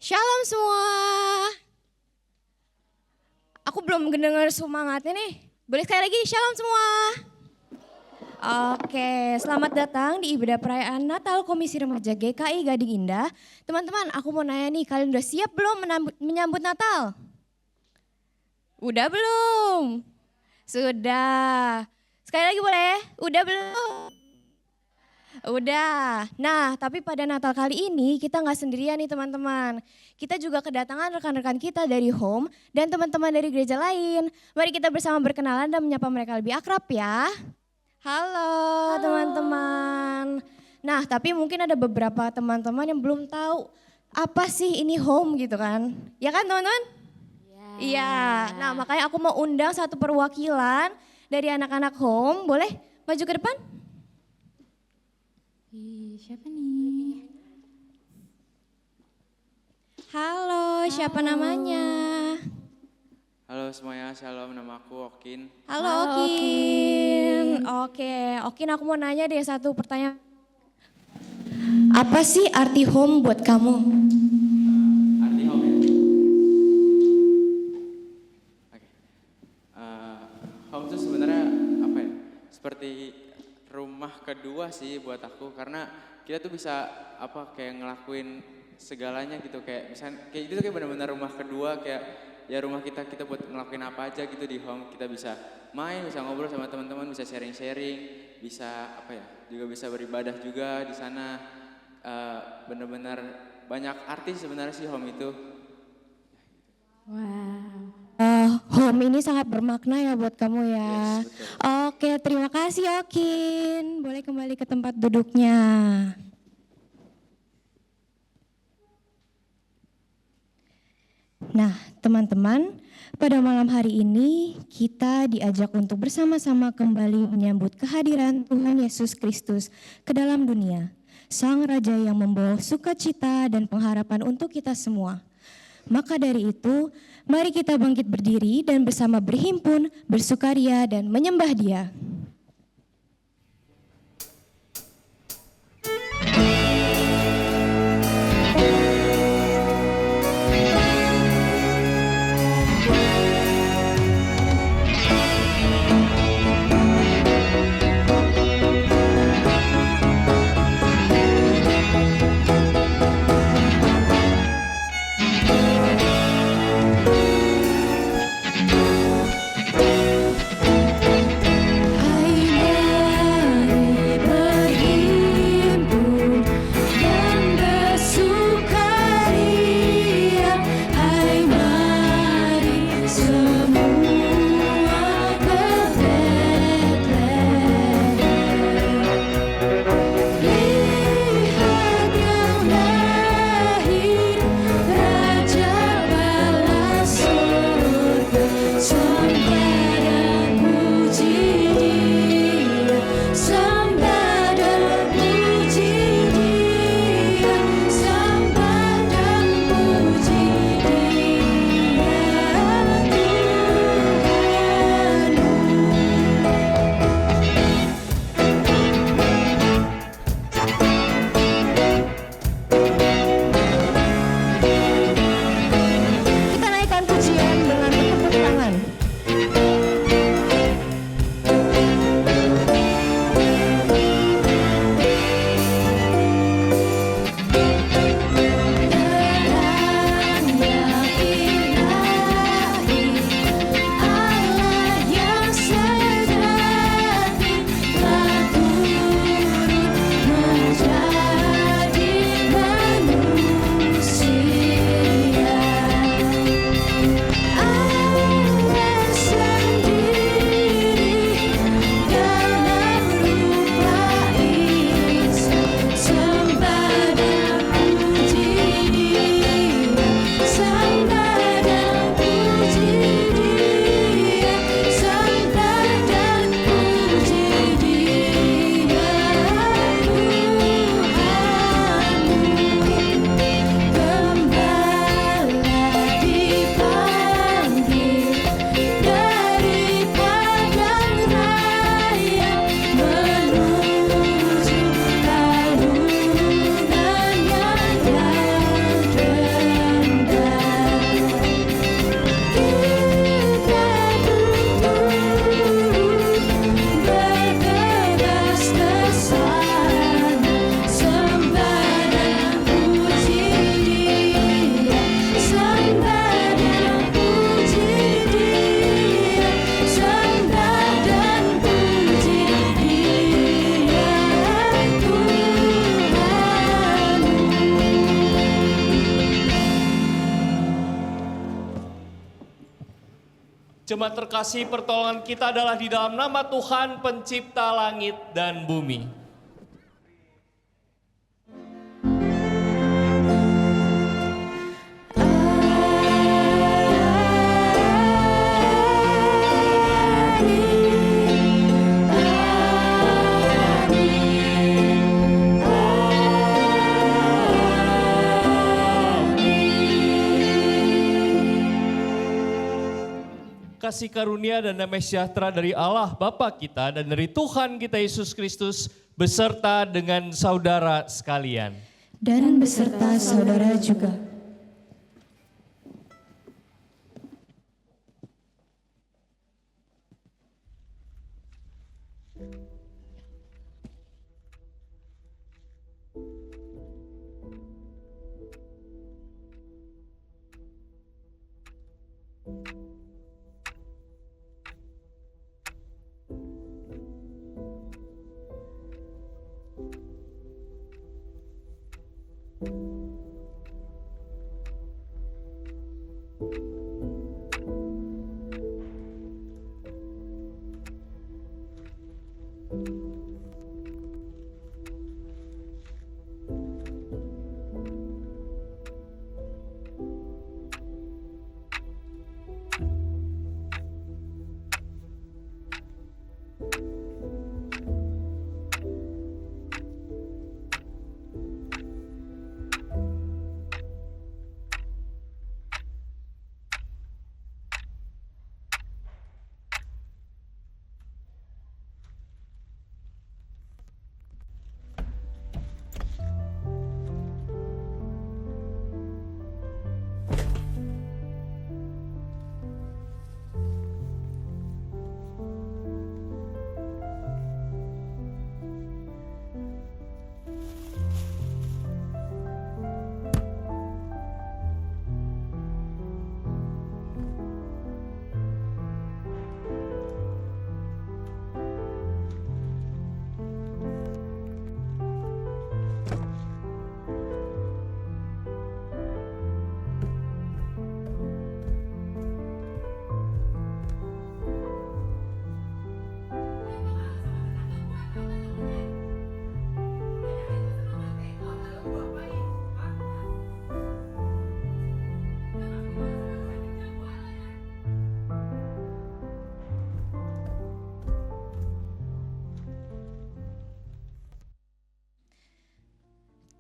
Shalom semua. Aku belum mendengar semangatnya nih. Boleh sekali lagi, shalom semua. Oke, selamat datang di ibadah perayaan Natal Komisi Remaja GKI Gading Indah. Teman-teman, aku mau nanya nih, kalian udah siap belum menyambut Natal? Udah belum? Sudah. Sekali lagi boleh? Udah belum? Udah. Nah, tapi pada Natal kali ini kita nggak sendirian nih teman-teman. Kita juga kedatangan rekan-rekan kita dari home dan teman-teman dari gereja lain. Mari kita bersama berkenalan dan menyapa mereka lebih akrab ya. Halo teman-teman. Nah, tapi mungkin ada beberapa teman-teman yang belum tahu apa sih ini home gitu kan. Ya kan teman-teman? Iya. Nah, makanya aku mau undang satu perwakilan dari anak-anak home. Boleh maju ke depan? Siapa nih? Halo, siapa namanya? Halo semuanya, shalom, nama aku Okin. Halo Okin. Oke, Okin aku mau nanya deh satu pertanyaan. Apa sih arti home buat kamu? Arti home ya? Oke. Home itu sebenarnya apa ya? Seperti rumah kedua sih buat aku, karena kita tuh bisa kayak ngelakuin segalanya gitu, kayak misalnya kayak itu tuh kayak benar-benar rumah kedua, kayak ya rumah kita buat ngelakuin apa aja gitu di home. Kita bisa main, bisa ngobrol sama teman-teman, bisa sharing-sharing, bisa juga bisa beribadah juga di sana. Benar-benar banyak arti sebenarnya sih home itu. Wow. Home ini sangat bermakna ya buat kamu ya. Yes, betul. Oke, terima kasih Okin. Boleh kembali ke tempat duduknya. Nah, teman-teman, pada malam hari ini kita diajak untuk bersama-sama kembali menyambut kehadiran Tuhan Yesus Kristus ke dalam dunia. Sang Raja yang membawa sukacita dan pengharapan untuk kita semua. Maka dari itu, mari kita bangkit berdiri dan bersama berhimpun, bersukaria dan menyembah Dia. Jemaat terkasih, pertolongan kita adalah di dalam nama Tuhan pencipta langit dan bumi. Kasih karunia dan damai sejahtera dari Allah Bapa kita dan dari Tuhan kita Yesus Kristus beserta dengan saudara sekalian. Dan beserta saudara juga.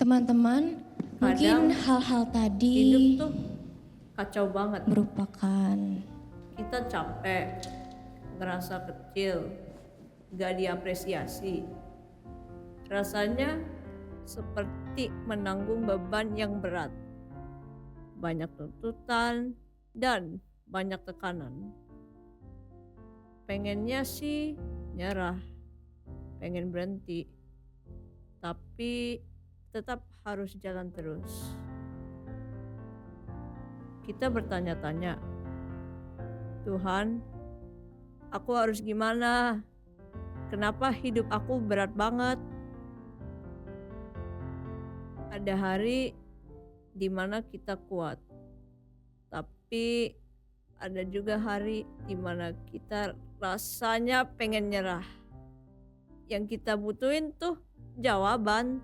Teman-teman, mungkin hal-hal tadi Hidup tuh kacau banget. merupakan Kita capek, ngerasa kecil, gak diapresiasi. Rasanya seperti menanggung beban yang berat. Banyak tuntutan dan banyak tekanan. Pengennya sih nyerah, pengen berhenti. Tapi tetap harus jalan terus. Kita bertanya-tanya, Tuhan, aku harus gimana? Kenapa hidup aku berat banget? Ada hari di mana kita kuat, tapi ada juga hari di mana kita rasanya pengen nyerah. Yang kita butuhin tuh jawaban,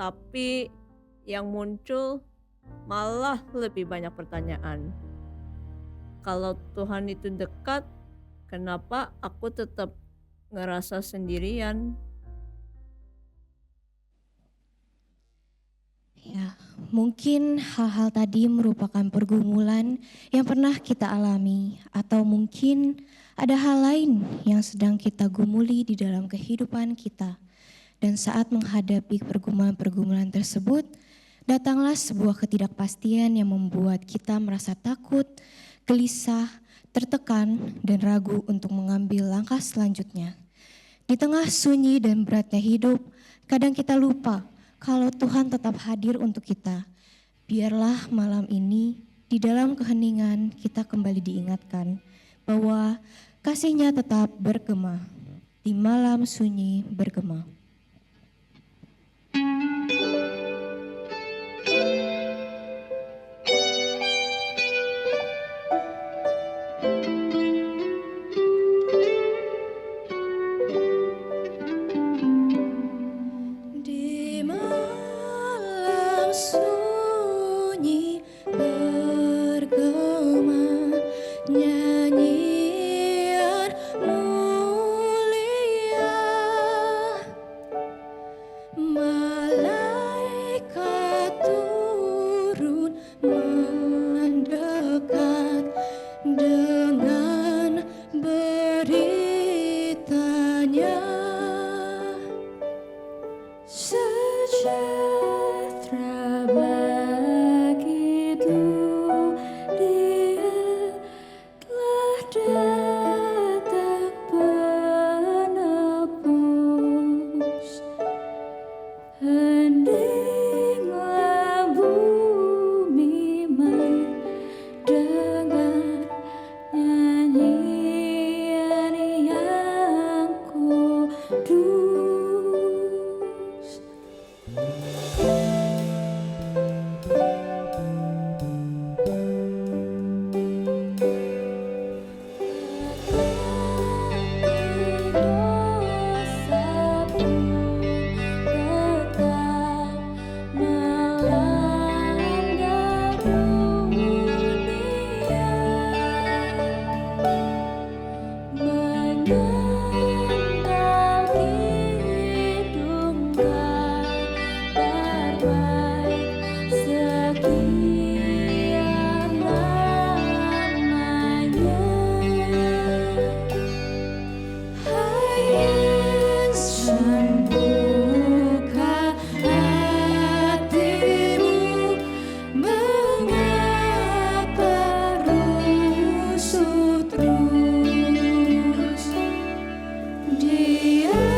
tapi yang muncul malah lebih banyak pertanyaan. Kalau Tuhan itu dekat, kenapa aku tetap ngerasa sendirian? ya, mungkin hal-hal tadi merupakan pergumulan yang pernah kita alami atau mungkin ada hal lain yang sedang kita gumuli di dalam kehidupan kita. Dan saat menghadapi pergumulan-pergumulan tersebut, datanglah sebuah ketidakpastian yang membuat kita merasa takut, gelisah, tertekan, dan ragu untuk mengambil langkah selanjutnya. Di tengah sunyi dan beratnya hidup, kadang kita lupa kalau Tuhan tetap hadir untuk kita. Biarlah malam ini di dalam keheningan kita kembali diingatkan bahwa kasih-Nya tetap bergema. Di malam sunyi bergema. mendekat dengan beritanya. Sejahtera begitu dia telah datang penebus. Heninglah bumi mendengar nyanyian yang kudus. Dosa pun tetap melanda dunia, mengenal hidung kabar baik sekian lamanya. Hai Yesus, buka hatimu, mengapa rusuk terus? Diamkan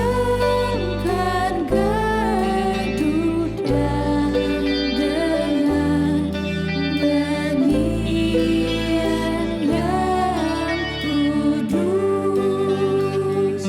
gaduh dan dengan nyanyian yang kudus.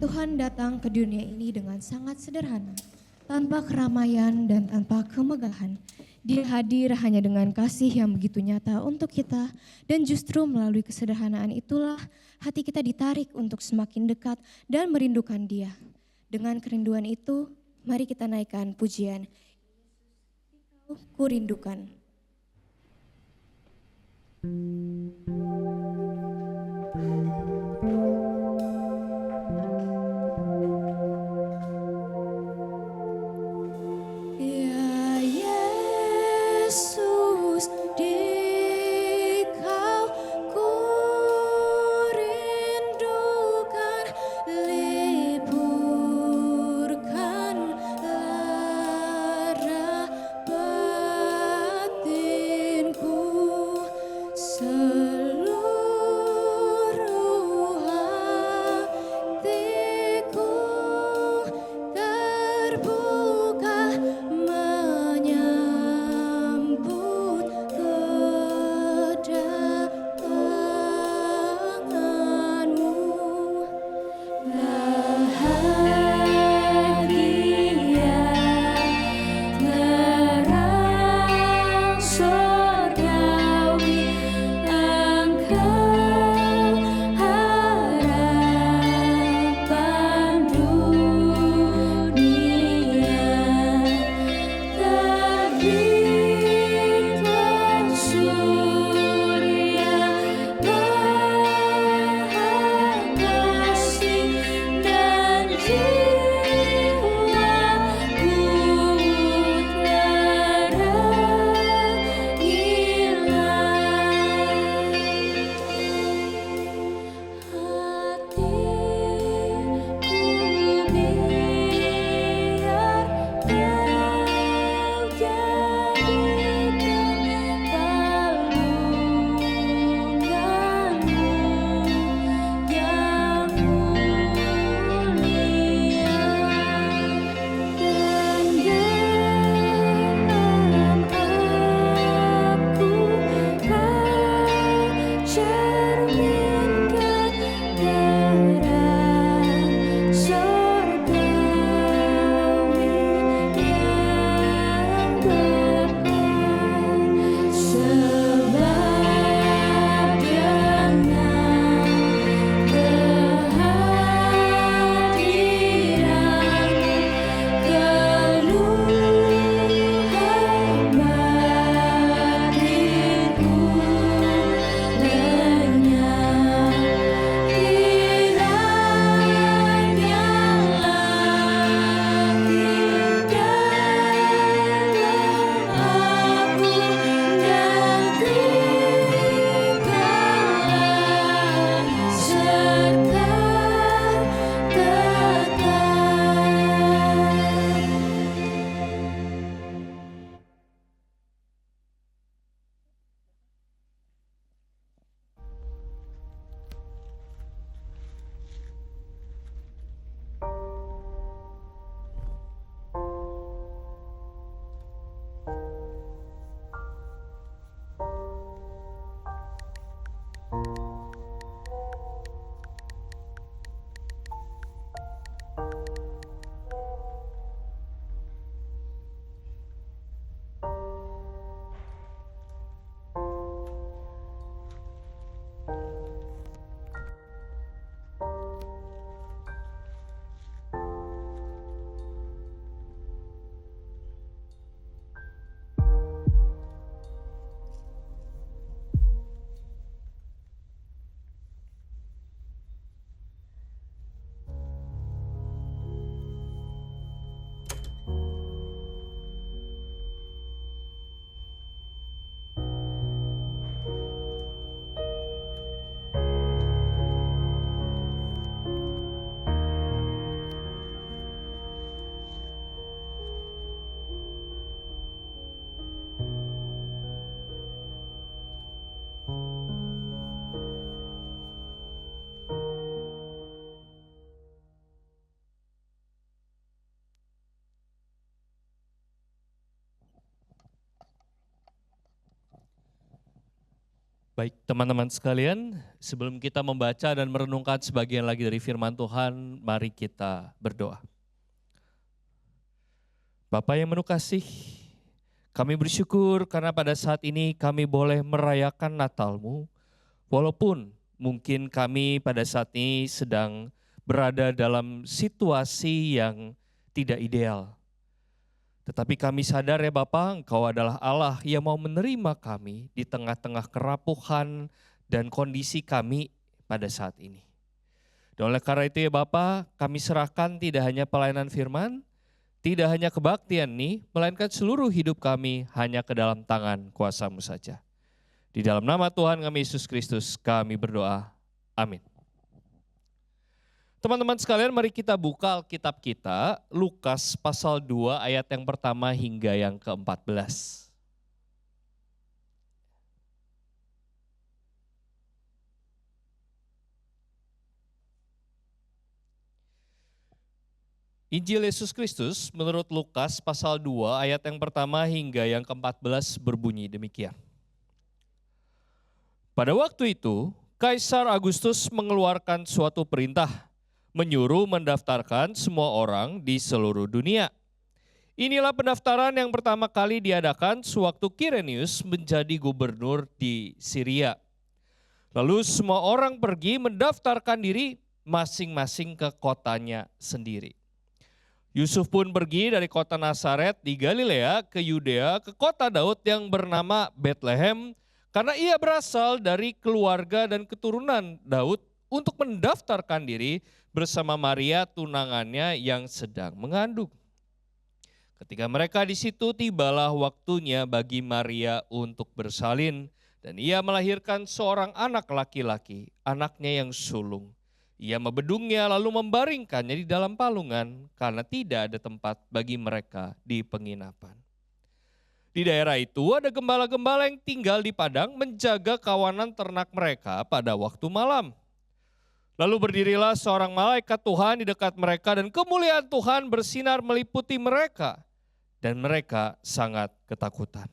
Tuhan datang ke dunia ini dengan sangat sederhana, tanpa keramaian dan tanpa kemegahan. Dia hadir hanya dengan kasih yang begitu nyata untuk kita, dan justru melalui kesederhanaan itulah hati kita ditarik untuk semakin dekat dan merindukan Dia. Dengan kerinduan itu, mari kita naikkan pujian, Ku rindukan. Ya Yesus, di Kau ku rindukan, liburkan lara batinku, seluruh Baik teman-teman sekalian, sebelum kita membaca dan merenungkan sebagian lagi dari firman Tuhan, mari kita berdoa. Bapa yang penuh kasih, kami bersyukur karena pada saat ini kami boleh merayakan Natal-Mu, walaupun mungkin kami pada saat ini sedang berada dalam situasi yang tidak ideal. Tetapi kami sadar ya Bapa, Engkau adalah Allah yang mau menerima kami di tengah-tengah kerapuhan dan kondisi kami pada saat ini. Dan oleh karena itu ya Bapa, kami serahkan tidak hanya pelayanan firman, tidak hanya kebaktian nih, melainkan seluruh hidup kami hanya ke dalam tangan kuasa-Mu saja. Di dalam nama Tuhan kami Yesus Kristus kami berdoa. Amin. Teman-teman sekalian, mari kita buka Alkitab kita, Lukas pasal 2 ayat yang pertama hingga yang ke-14. Injil Yesus Kristus menurut Lukas pasal 2 ayat yang pertama hingga yang ke-14 berbunyi demikian. Pada waktu itu, Kaisar Agustus mengeluarkan suatu perintah, menyuruh mendaftarkan semua orang di seluruh dunia. Inilah pendaftaran yang pertama kali diadakan sewaktu Kirenius menjadi gubernur di Syria. Lalu semua orang pergi mendaftarkan diri masing-masing ke kotanya sendiri. Yusuf pun pergi dari kota Nazaret di Galilea ke Yudea ke kota Daud yang bernama Betlehem karena ia berasal dari keluarga dan keturunan Daud untuk mendaftarkan diri bersama Maria tunangannya yang sedang mengandung. Ketika mereka di situ tibalah waktunya bagi Maria untuk bersalin dan ia melahirkan seorang anak laki-laki, anaknya yang sulung. Ia membedungnya lalu membaringkannya di dalam palungan karena tidak ada tempat bagi mereka di penginapan. Di daerah itu ada gembala-gembala yang tinggal di padang menjaga kawanan ternak mereka pada waktu malam. Lalu berdirilah seorang malaikat Tuhan di dekat mereka dan kemuliaan Tuhan bersinar meliputi mereka. Dan mereka sangat ketakutan.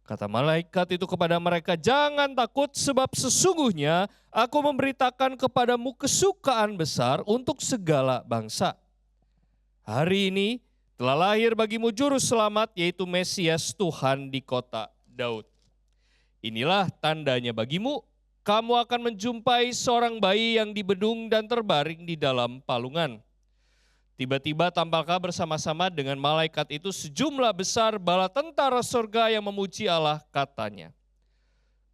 Kata malaikat itu kepada mereka, jangan takut sebab sesungguhnya aku memberitakan kepadamu kesukaan besar untuk segala bangsa. Hari ini telah lahir bagimu juru selamat yaitu Mesias Tuhan di kota Daud. Inilah tandanya bagimu. Kamu akan menjumpai seorang bayi yang dibedung dan terbaring di dalam palungan. Tiba-tiba tampaklah bersama-sama dengan malaikat itu sejumlah besar bala tentara surga yang memuji Allah katanya.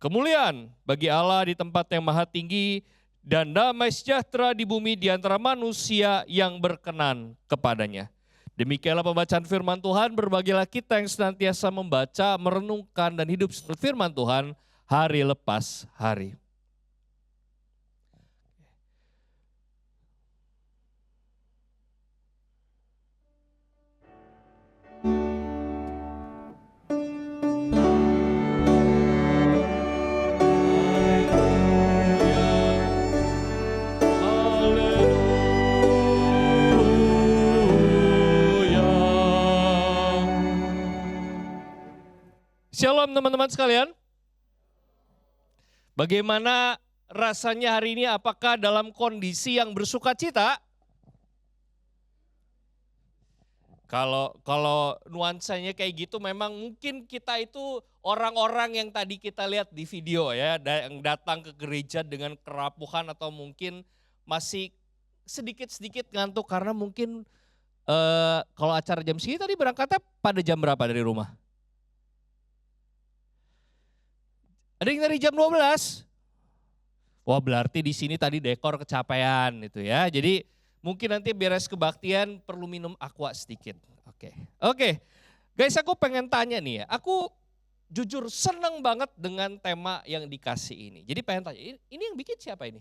Kemuliaan bagi Allah di tempat yang maha tinggi dan damai sejahtera di bumi di antara manusia yang berkenan kepadanya. Demikianlah pembacaan firman Tuhan, berbahagialah kita yang senantiasa membaca, merenungkan dan hidup seperti firman Tuhan hari lepas hari. Shalom teman-teman sekalian. Bagaimana rasanya hari ini? Apakah dalam kondisi yang bersuka cita? Kalau nuansanya kayak gitu memang mungkin kita itu orang-orang yang tadi kita lihat di video ya, yang datang ke gereja dengan kerapuhan atau mungkin masih sedikit-sedikit ngantuk karena mungkin kalau acara jam segini tadi berangkatnya pada jam berapa dari rumah? Ada yang dari jam 12. Wah, berarti di sini tadi dekor kecapean itu ya. Jadi mungkin nanti beres kebaktian perlu minum aqua sedikit. Oke. Guys, aku pengen tanya nih ya. Aku jujur seneng banget dengan tema yang dikasih ini. Jadi pengen tanya, ini yang bikin siapa ini?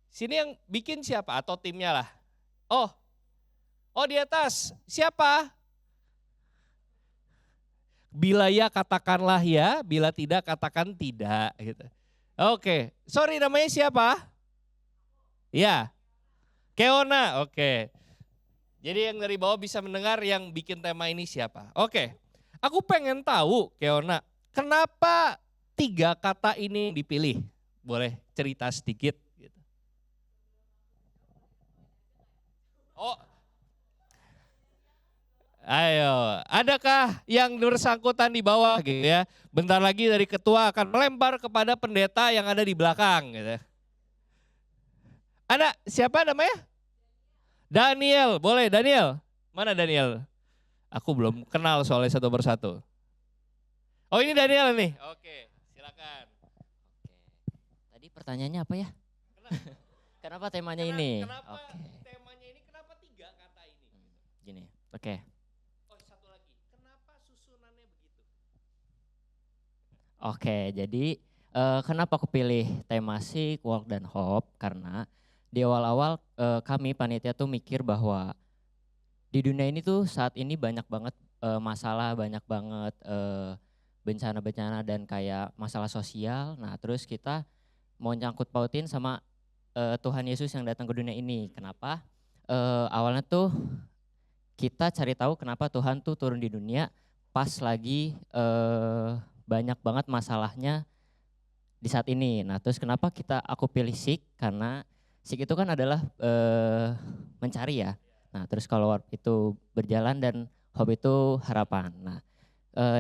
Sini yang bikin siapa atau timnya lah? Oh di atas. Siapa? Bila ya katakanlah ya, bila tidak katakan tidak gitu. Oke, sorry namanya siapa? Ya, Keona, oke. Jadi yang dari bawah bisa mendengar yang bikin tema ini siapa? Oke, aku pengen tahu Keona, kenapa 3 kata ini dipilih? Boleh cerita sedikit. Gitu. Oh, ayo, adakah yang bersangkutan di bawah gitu ya? Bentar lagi dari ketua akan melempar kepada pendeta yang ada di belakang gitu. Ada siapa namanya? Daniel, boleh Daniel. Mana Daniel? Aku belum kenal soalnya satu persatu. Oh ini Daniel nih. Oke, silakan. Oke. Tadi pertanyaannya apa ya? Kenapa temanya ini? Kenapa Oke. temanya ini? Kenapa 3 kata ini? Gini. Oke. Oh satu lagi, kenapa susunannya begitu? Oke, jadi kenapa aku pilih tema Seek, Walk, dan Hope? Karena di awal-awal kami panitia tuh mikir bahwa di dunia ini tuh saat ini banyak banget masalah, banyak banget bencana-bencana dan kayak masalah sosial. Nah terus kita mau nyangkut pautin sama Tuhan Yesus yang datang ke dunia ini. Kenapa? Awalnya tuh kita cari tahu kenapa Tuhan tuh turun di dunia pas lagi banyak banget masalahnya di saat ini. Nah terus kenapa aku pilih Seek? Karena Seek itu kan adalah mencari ya. Nah terus kalau Warp itu berjalan dan Hope itu harapan. Nah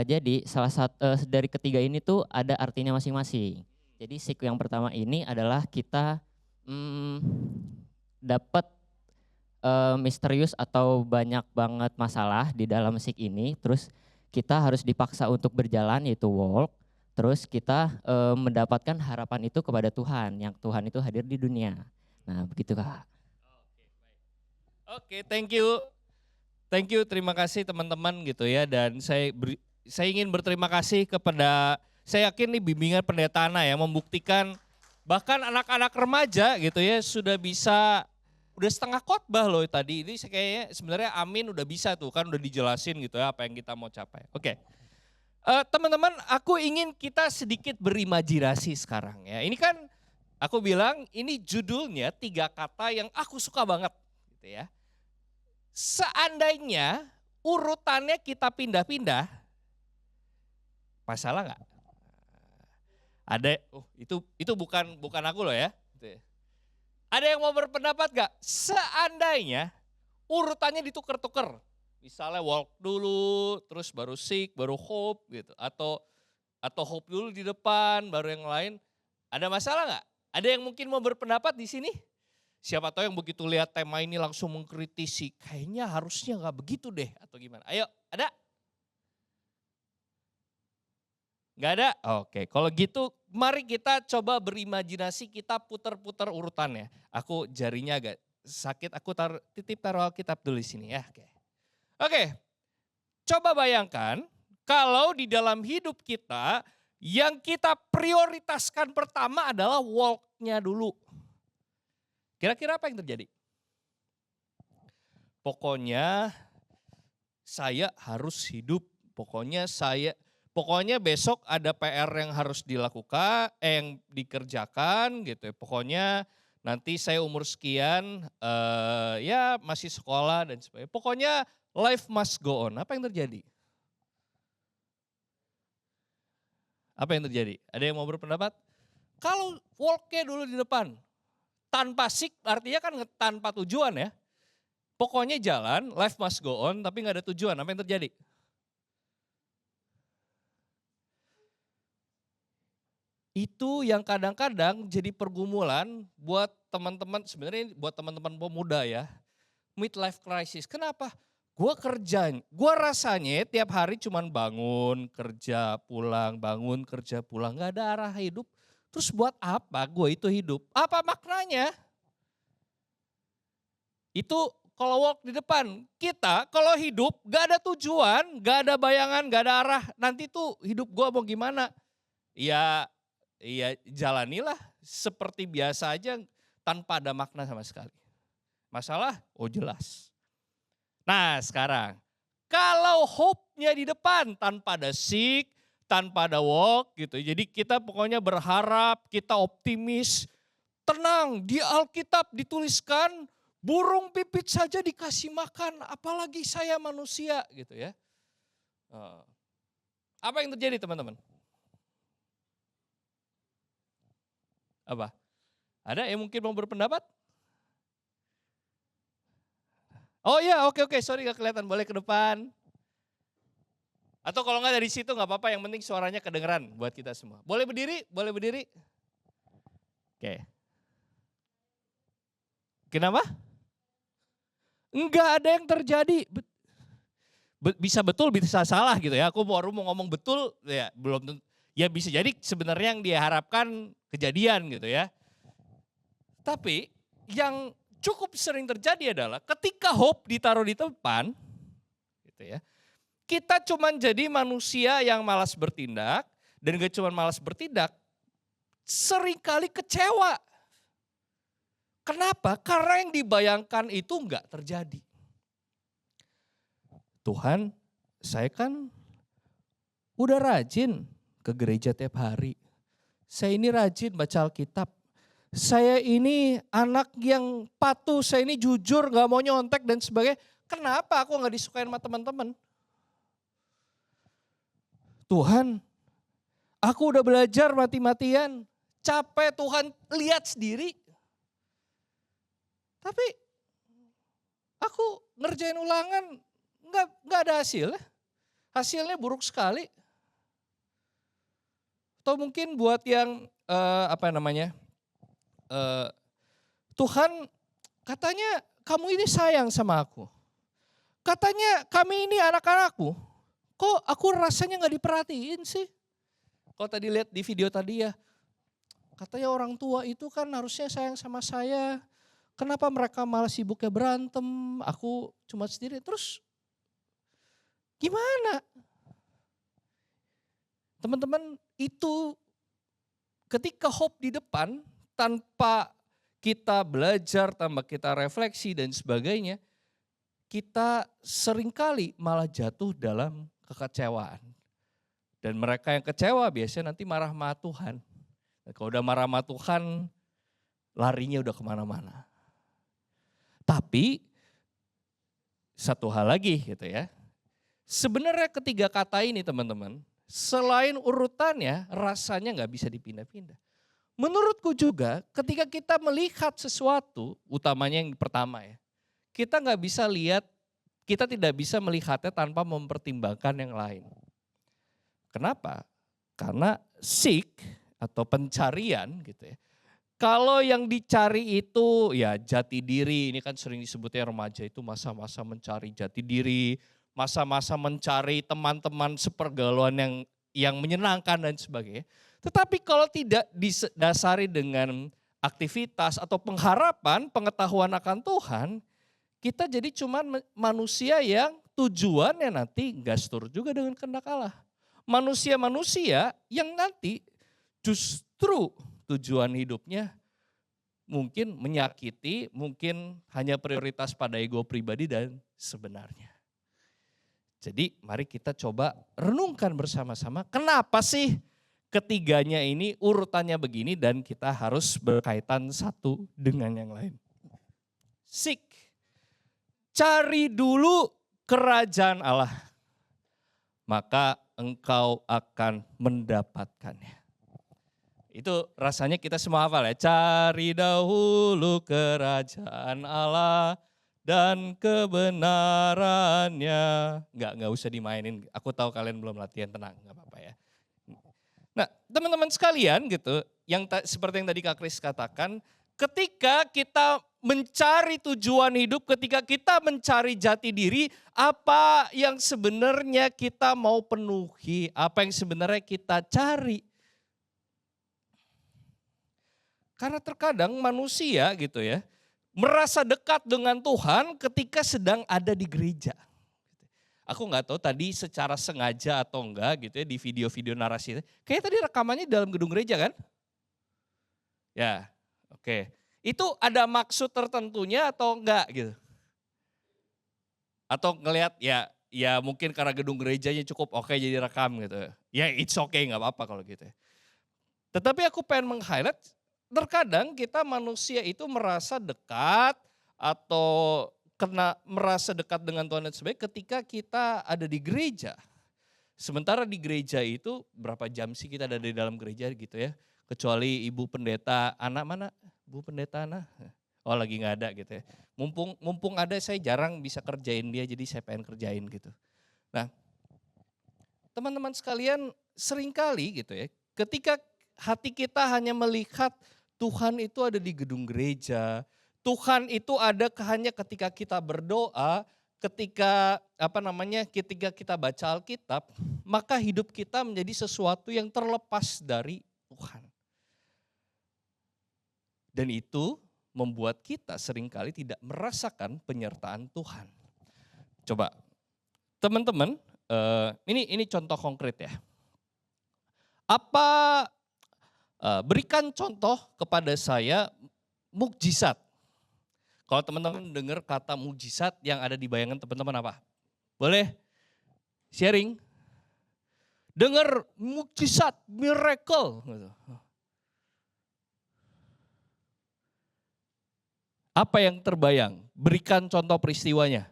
jadi salah satu dari ketiga ini tuh ada artinya masing-masing. Jadi Seek yang pertama ini adalah kita dapat misterius atau banyak banget masalah di dalam Seek ini. Terus kita harus dipaksa untuk berjalan yaitu walk. Terus kita mendapatkan harapan itu kepada Tuhan, yang Tuhan itu hadir di dunia. Nah begitu Kak. Oke, thank you. Thank you, terima kasih teman-teman gitu ya. Dan saya ingin berterima kasih kepada, saya yakin nih bimbingan pendeta Ana ya membuktikan bahkan anak-anak remaja gitu ya sudah bisa, udah setengah khotbah loh tadi. Ini kayaknya sebenarnya Amin udah bisa tuh kan, udah dijelasin gitu ya apa yang kita mau capai. Oke. Teman-teman, aku ingin kita sedikit berimajinasi sekarang ya. Ini kan aku bilang ini judulnya 3 kata yang aku suka banget gitu ya. Seandainya urutannya kita pindah-pindah, masalah nggak? Ada, itu bukan aku loh ya. Ada yang mau berpendapat nggak? Seandainya urutannya ditukar-tukar, misalnya walk dulu, terus baru Seek, baru Hope gitu, atau Hope dulu di depan, baru yang lain. Ada masalah nggak? Ada yang mungkin mau berpendapat di sini? Siapa tahu yang begitu lihat tema ini langsung mengkritisi, kayaknya harusnya nggak begitu deh, atau gimana? Ayo, ada? Nggak ada? Oke, kalau gitu mari kita coba berimajinasi, kita putar-putar urutannya. Aku jarinya agak sakit, aku titip taruh Alkitab dulu di sini ya. Oke, coba bayangkan kalau di dalam hidup kita yang kita prioritaskan pertama adalah walk-nya dulu. Kira-kira apa yang terjadi? Pokoknya saya harus hidup, pokoknya besok ada PR yang harus dilakukan, yang dikerjakan gitu ya. Pokoknya nanti saya umur sekian ya masih sekolah dan sebagainya. Pokoknya life must go on. Apa yang terjadi? Apa yang terjadi? Ada yang mau berpendapat? Kalau walk-nya dulu di depan, tanpa Seek artinya kan tanpa tujuan ya. Pokoknya jalan, life must go on, tapi gak ada tujuan. Apa yang terjadi? Itu yang kadang-kadang jadi pergumulan buat teman-teman, sebenarnya buat teman-teman pemuda ya. Midlife crisis. Kenapa? Gue rasanya tiap hari cuman bangun, kerja, pulang, bangun, kerja, pulang. Gak ada arah hidup. Terus buat apa gue itu hidup? Apa maknanya? Itu kalau walk di depan. Kita kalau hidup gak ada tujuan, gak ada bayangan, gak ada arah. Nanti tuh hidup gue mau gimana? Ya jalanilah seperti biasa aja tanpa ada makna sama sekali. Masalah? Oh jelas. Nah sekarang, kalau hope-nya di depan tanpa ada Seek, tanpa ada walk gitu. Jadi kita pokoknya berharap, kita optimis, tenang. Di Alkitab dituliskan burung pipit saja dikasih makan, apalagi saya manusia gitu ya. Apa yang terjadi teman-teman? Apa? Ada yang mungkin mau berpendapat? Oh iya, oke, sorry gak kelihatan, boleh ke depan. Atau kalau nggak dari situ nggak apa-apa, yang penting suaranya kedengeran buat kita semua. Boleh berdiri? Boleh berdiri? Oke. Kenapa? Enggak ada yang terjadi. Bisa betul, bisa salah gitu ya. Aku baru mau ngomong betul, ya belum tentu. Ya bisa jadi sebenarnya yang diharapkan kejadian gitu ya. Tapi yang cukup sering terjadi adalah ketika hope ditaruh di depan, gitu ya, kita cuman jadi manusia yang malas bertindak, dan gak cuma malas bertindak, seringkali kecewa. Kenapa? Karena yang dibayangkan itu enggak terjadi. Tuhan, saya kan udah rajin ke gereja tiap hari. Saya ini rajin baca Alkitab. Saya ini anak yang patuh, saya ini jujur, gak mau nyontek dan sebagainya. Kenapa aku gak disukain sama teman-teman? Tuhan, aku udah belajar mati-matian, capek Tuhan, lihat sendiri. Tapi aku ngerjain ulangan nggak ada hasil, hasilnya buruk sekali. Atau mungkin buat yang Tuhan katanya kamu ini sayang sama aku. Katanya kami ini anak-anakku. Kok aku rasanya gak diperhatiin sih? Kalau tadi lihat di video tadi ya. Katanya orang tua itu kan harusnya sayang sama saya. Kenapa mereka malah sibuknya berantem, aku cuma sendiri. Terus gimana? Teman-teman, itu ketika hope di depan, tanpa kita belajar, tanpa kita refleksi dan sebagainya, kita seringkali malah jatuh dalam kekecewaan. Dan mereka yang kecewa biasanya nanti marah sama Tuhan. Dan kalau udah marah sama Tuhan, larinya udah kemana-mana. Tapi satu hal lagi gitu ya. Sebenarnya ketiga kata ini teman-teman, selain urutannya rasanya gak bisa dipindah-pindah. Menurutku juga ketika kita melihat sesuatu, utamanya yang pertama ya, kita nggak bisa lihat, kita tidak bisa melihatnya tanpa mempertimbangkan yang lain. Kenapa? Karena seek atau pencarian gitu ya. Kalau yang dicari itu ya jati diri, ini kan sering disebutnya remaja itu masa-masa mencari jati diri, masa-masa mencari teman-teman sepergaulan yang menyenangkan dan sebagainya. Tetapi kalau tidak didasari dengan aktivitas atau pengharapan, pengetahuan akan Tuhan, kita jadi cuman manusia yang tujuannya nanti gak seturut juga dengan kehendak Allah. Manusia-manusia yang nanti justru tujuan hidupnya mungkin menyakiti, mungkin hanya prioritas pada ego pribadi dan sebenarnya. Jadi mari kita coba renungkan bersama-sama kenapa sih ketiganya ini urutannya begini dan kita harus berkaitan satu dengan yang lain. Seek. Cari dulu kerajaan Allah, maka engkau akan mendapatkannya. Itu rasanya kita semua hafal ya. Cari dahulu kerajaan Allah dan kebenarannya. Enggak usah dimainin. Aku tahu kalian belum latihan, tenang, enggak apa-apa ya. Nah, teman-teman sekalian gitu, yang seperti yang tadi Kak Kris katakan, ketika kita mencari tujuan hidup, ketika kita mencari jati diri, apa yang sebenarnya kita mau penuhi, apa yang sebenarnya kita cari. Karena terkadang manusia gitu ya, merasa dekat dengan Tuhan ketika sedang ada di gereja. Aku nggak tahu tadi secara sengaja atau enggak gitu ya di video-video narasi. Kayaknya tadi rekamannya dalam gedung gereja kan? Ya, oke. Itu ada maksud tertentunya atau enggak gitu? Atau ngelihat ya mungkin karena gedung gerejanya cukup oke jadi rekam gitu. Ya it's okay, nggak apa-apa kalau gitu ya. Tetapi aku pengen meng-highlight, terkadang kita manusia itu merasa dekat atau merasa dekat dengan Tuhan dan sebagainya ketika kita ada di gereja. Sementara di gereja itu berapa jam sih kita ada di dalam gereja gitu ya. Kecuali Ibu Pendeta Ana, mana Bu Pendeta Ana? Oh lagi nggak ada gitu ya. Mumpung ada, saya jarang bisa kerjain dia, jadi saya pengen kerjain gitu. Nah, teman-teman sekalian, seringkali gitu ya, ketika hati kita hanya melihat Tuhan itu ada di gedung gereja, Tuhan itu ada hanya ketika kita berdoa, ketika ketika kita baca Alkitab, maka hidup kita menjadi sesuatu yang terlepas dari Tuhan. Dan itu membuat kita seringkali tidak merasakan penyertaan Tuhan. Coba, teman-teman, ini contoh konkret ya. Berikan contoh kepada saya mukjizat. Kalau teman-teman dengar kata mukjizat yang ada di bayangan teman-teman apa? Boleh sharing? Dengar mukjizat, miracle. Apa yang terbayang? Berikan contoh peristiwanya.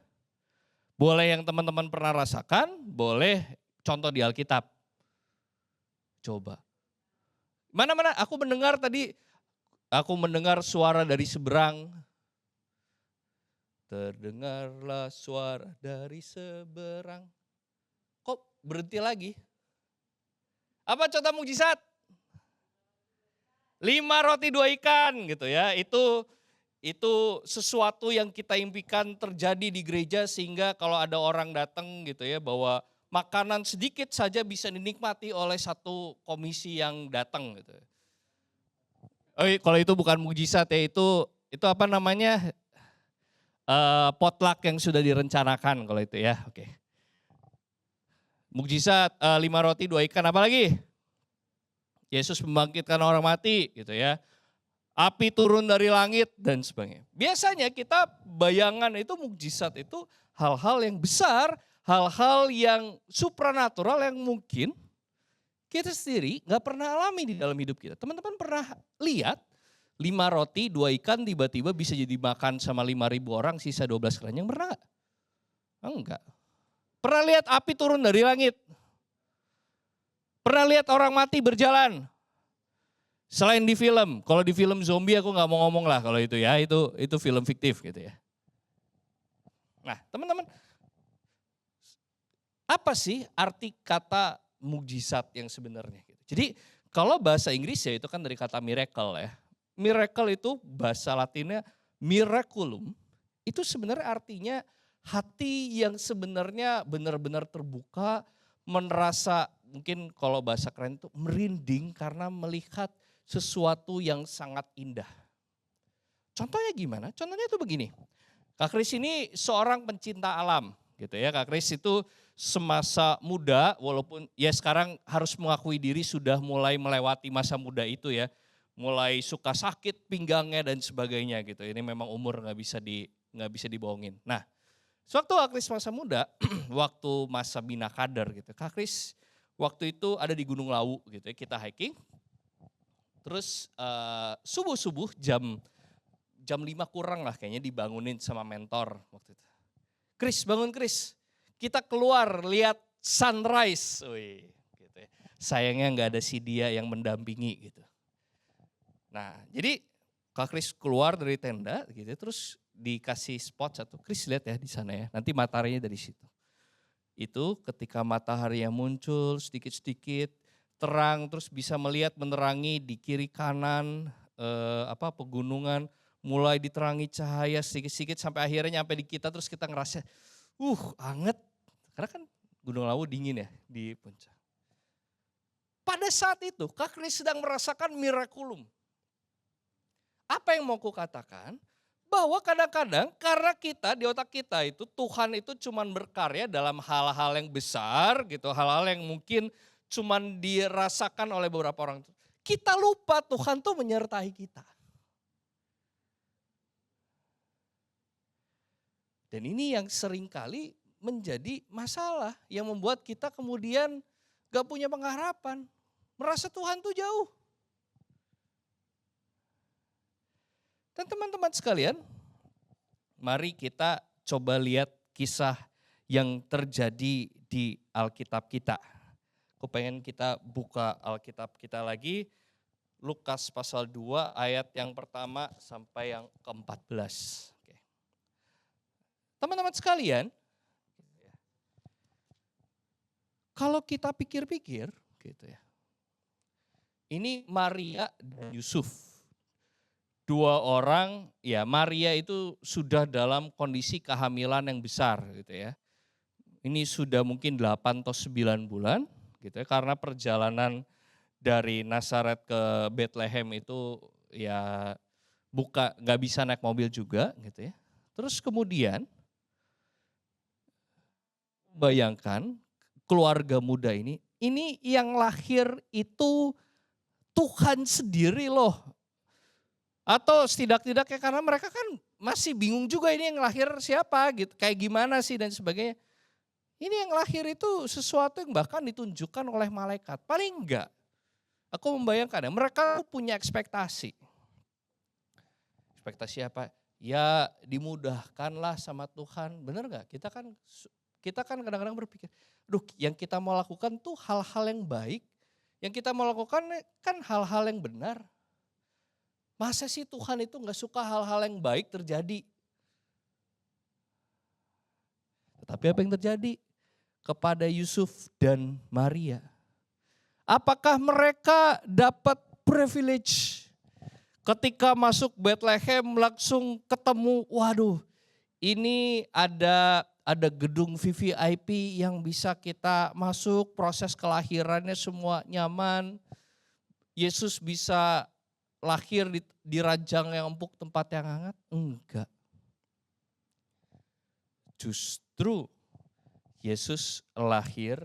Boleh yang teman-teman pernah rasakan, boleh contoh di Alkitab. Coba. Mana-mana aku mendengar suara dari seberang. Terdengarlah suara dari seberang. Kok berhenti lagi? Apa contoh mukjizat? 5 roti 2 ikan gitu ya. Itu sesuatu yang kita impikan terjadi di gereja sehingga kalau ada orang datang gitu ya bawa makanan sedikit saja bisa dinikmati oleh satu komisi yang datang gitu. Oh, kalau itu bukan mukjizat ya, itu apa namanya? Potluck yang sudah direncanakan kalau itu ya. Oke. Mukjizat 5 roti 2 ikan, apa lagi? Yesus membangkitkan orang mati gitu ya. Api turun dari langit dan sebagainya. Biasanya kita bayangan itu mukjizat itu hal-hal yang besar, hal-hal yang supranatural yang mungkin kita sendiri gak pernah alami di dalam hidup kita. Teman-teman pernah lihat 5 roti 2 ikan tiba-tiba bisa jadi makan sama 5.000 orang sisa 12 keranjang, pernah gak? Enggak. Pernah lihat api turun dari langit? Pernah lihat orang mati berjalan? Selain di film, kalau di film zombie aku nggak mau ngomong lah kalau itu ya, itu film fiktif gitu ya. Nah teman-teman, apa sih arti kata mukjizat yang sebenarnya? Jadi kalau bahasa Inggris ya itu kan dari kata miracle ya. Miracle itu bahasa Latinnya miraculum, itu sebenarnya artinya hati yang sebenarnya benar-benar terbuka, merasa mungkin kalau bahasa keren itu merinding karena melihat sesuatu yang sangat indah. Contohnya gimana? Contohnya itu begini. Kak Kris ini seorang pencinta alam gitu ya. Kak Kris itu semasa muda walaupun ya sekarang harus mengakui diri sudah mulai melewati masa muda itu ya. Mulai suka sakit pinggangnya dan sebagainya gitu. Ini memang umur nggak bisa dibohongin. Nah, sewaktu Kak Kris masa muda, waktu masa Bina Kader gitu. Kak Kris waktu itu ada di Gunung Lawu gitu ya, kita hiking. Terus subuh-subuh jam 5 kurang lah kayaknya dibangunin sama mentor waktu itu. Kris, bangun Kris, kita keluar lihat sunrise. Wih, gitu ya. Sayangnya nggak ada si dia yang mendampingi gitu. Nah jadi Kak Kris keluar dari tenda gitu, terus dikasih spot satu. Kris lihat ya di sana ya, nanti mataharinya dari situ. Itu ketika matahari yang muncul sedikit-sedikit terang, terus bisa melihat menerangi di kiri kanan pegunungan, mulai diterangi cahaya sedikit-sedikit sampai akhirnya nyampe di kita, terus kita ngerasa anget. Karena kan Gunung Lawu dingin ya di puncak. Pada saat itu Kak Kris sedang merasakan miraculum. Apa yang mau ku katakan? Bahwa kadang-kadang karena kita di otak kita itu Tuhan itu cuman berkarya dalam hal-hal yang besar gitu, hal-hal yang mungkin cuman dirasakan oleh beberapa orang. Kita lupa Tuhan tuh menyertai kita. Dan ini yang seringkali menjadi masalah yang membuat kita kemudian gak punya pengharapan. Merasa Tuhan tuh jauh. Dan teman-teman sekalian, mari kita coba lihat kisah yang terjadi di Alkitab kita. Aku pengen kita buka Alkitab kita lagi. Lukas pasal 2 ayat yang pertama sampai yang ke-14. Oke. Teman-teman sekalian, kalau kita pikir-pikir gitu ya. Ini Maria dan Yusuf. Dua orang, ya Maria itu sudah dalam kondisi kehamilan yang besar gitu ya. Ini sudah mungkin 8 atau 9 bulan gitu ya, karena perjalanan dari Nazaret ke Bethlehem itu ya nggak bisa naik mobil juga gitu ya. Terus kemudian bayangkan keluarga muda ini yang lahir itu Tuhan sendiri loh. Atau setidak-tidaknya karena mereka kan masih bingung juga ini yang lahir siapa gitu, kayak gimana sih dan sebagainya. Ini yang lahir itu sesuatu yang bahkan ditunjukkan oleh malaikat. Paling enggak, aku membayangkan ya, mereka punya ekspektasi. Ekspektasi apa? Ya dimudahkanlah sama Tuhan, bener enggak? Kita kan kadang-kadang berpikir, duh yang kita mau lakukan tuh hal-hal yang baik, yang kita mau lakukan kan hal-hal yang benar. Masa sih Tuhan itu enggak suka hal-hal yang baik terjadi? Tetapi apa yang terjadi kepada Yusuf dan Maria? Apakah mereka dapat privilege ketika masuk Bethlehem langsung ketemu, waduh ini ada gedung VVIP yang bisa kita masuk, proses kelahirannya semua nyaman, Yesus bisa lahir di ranjang yang empuk, tempat yang hangat? Enggak. Justru Yesus lahir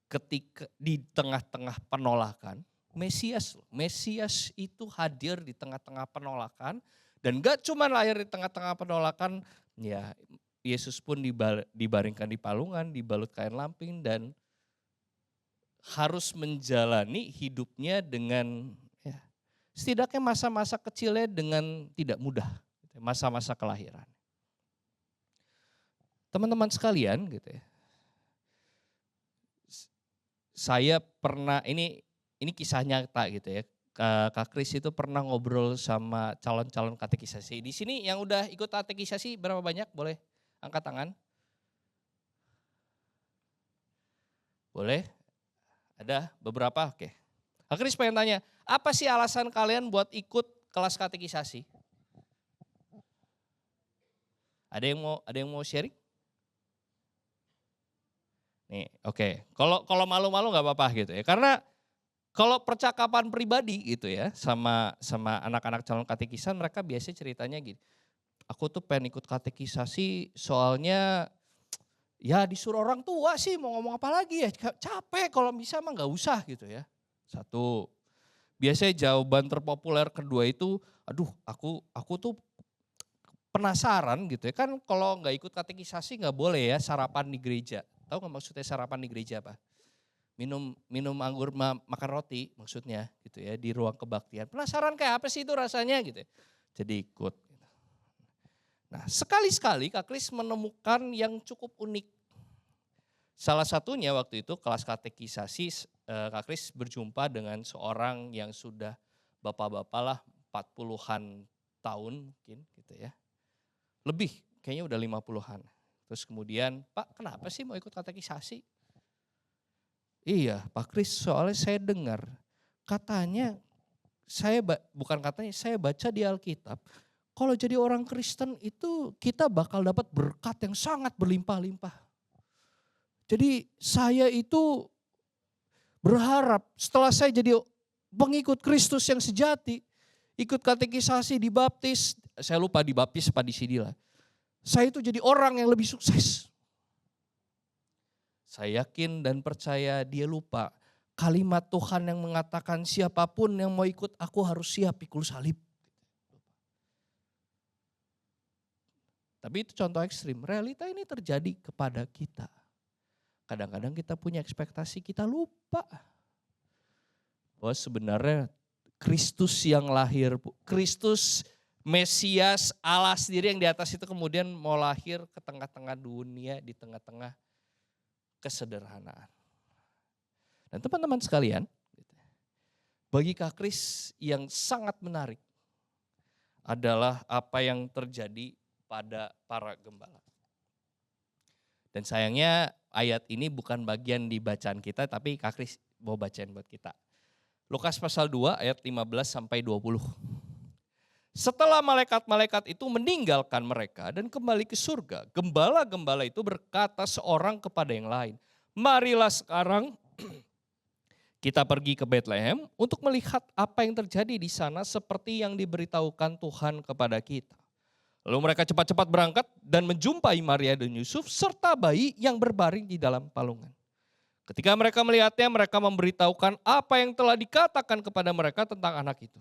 ketika di tengah-tengah penolakan. Mesias itu hadir di tengah-tengah penolakan. Dan gak cuma lahir di tengah-tengah penolakan, ya Yesus pun dibaringkan di palungan, dibalut kain lampin dan harus menjalani hidupnya dengan ya, setidaknya masa-masa kecilnya dengan tidak mudah, masa-masa kelahiran. Teman-teman sekalian gitu ya. Saya pernah, ini kisah nyata gitu ya. Kak Kris itu pernah ngobrol sama calon-calon katekisasi. Di sini yang udah ikut katekisasi berapa banyak? Boleh angkat tangan? Boleh? Ada beberapa? Oke. Kak Kris pengen tanya, apa sih alasan kalian buat ikut kelas katekisasi? Ada yang mau sharing? Nih, oke. Kalau malu-malu nggak apa-apa gitu ya. Karena kalau percakapan pribadi gitu ya sama anak-anak calon katekisan, mereka biasanya ceritanya gitu. Aku tuh pengen ikut katekisasi soalnya ya disuruh orang tua sih, mau ngomong apa lagi ya, capek, kalau bisa mah nggak usah gitu ya. Satu. Biasanya jawaban terpopuler kedua itu, aduh aku tuh penasaran gitu ya, kan kalau nggak ikut katekisasi nggak boleh ya sarapan di gereja. Tahu nggak maksudnya sarapan di gereja apa? Minum anggur, makan roti maksudnya gitu ya, di ruang kebaktian. Penasaran kayak apa sih itu rasanya gitu ya. Jadi ikut. Nah sekali-sekali Kak Kris menemukan yang cukup unik. Salah satunya waktu itu kelas katekisasi Kak Kris berjumpa dengan seorang yang sudah bapak-bapak lah 40-an tahun mungkin gitu ya. Lebih, kayaknya udah 50-an. Terus kemudian, Pak kenapa sih mau ikut katekisasi? Iya Pak Kris, soalnya saya dengar katanya, saya baca di Alkitab, kalau jadi orang Kristen itu kita bakal dapat berkat yang sangat berlimpah-limpah. Jadi saya itu berharap setelah saya jadi pengikut Kristus yang sejati, ikut katekisasi, dibaptis, saya lupa dibaptis apa di sini lah. Saya itu jadi orang yang lebih sukses. Saya yakin dan percaya dia lupa kalimat Tuhan yang mengatakan siapapun yang mau ikut aku harus siap pikul salib. Tapi itu contoh ekstrim, realita ini terjadi kepada kita. Kadang-kadang kita punya ekspektasi, kita lupa bahwa sebenarnya Kristus yang lahir, Kristus Mesias Allah sendiri yang di atas itu kemudian mau lahir ke tengah-tengah dunia, di tengah-tengah kesederhanaan. Dan teman-teman sekalian, Bagi Kak Kris yang sangat menarik adalah apa yang terjadi pada para gembala. Dan sayangnya ayat ini bukan bagian di bacaan kita, tapi Kak Kris mau bacain buat kita. Lukas pasal 2 ayat 15 sampai 20. Setelah malaikat-malaikat itu meninggalkan mereka dan kembali ke surga, gembala-gembala itu berkata seorang kepada yang lain, marilah sekarang kita pergi ke Betlehem untuk melihat apa yang terjadi di sana seperti yang diberitahukan Tuhan kepada kita. Lalu mereka cepat-cepat berangkat dan menjumpai Maria dan Yusuf serta bayi yang berbaring di dalam palungan. Ketika mereka melihatnya, mereka memberitahukan apa yang telah dikatakan kepada mereka tentang anak itu.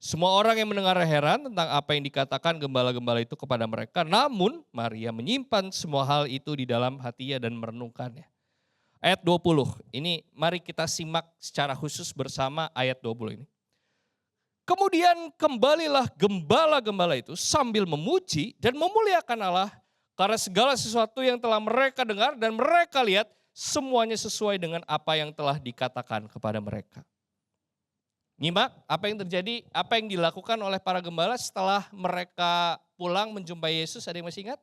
Semua orang yang mendengar heran tentang apa yang dikatakan gembala-gembala itu kepada mereka. Namun Maria menyimpan semua hal itu di dalam hatinya dan merenungkannya. Ayat 20, ini mari kita simak secara khusus bersama ayat 20 ini. Kemudian kembalilah gembala-gembala itu sambil memuji dan memuliakan Allah karena segala sesuatu yang telah mereka dengar dan mereka lihat semuanya sesuai dengan apa yang telah dikatakan kepada mereka. Nyimak apa yang terjadi, apa yang dilakukan oleh para gembala setelah mereka pulang menjumpai Yesus, ada yang masih ingat?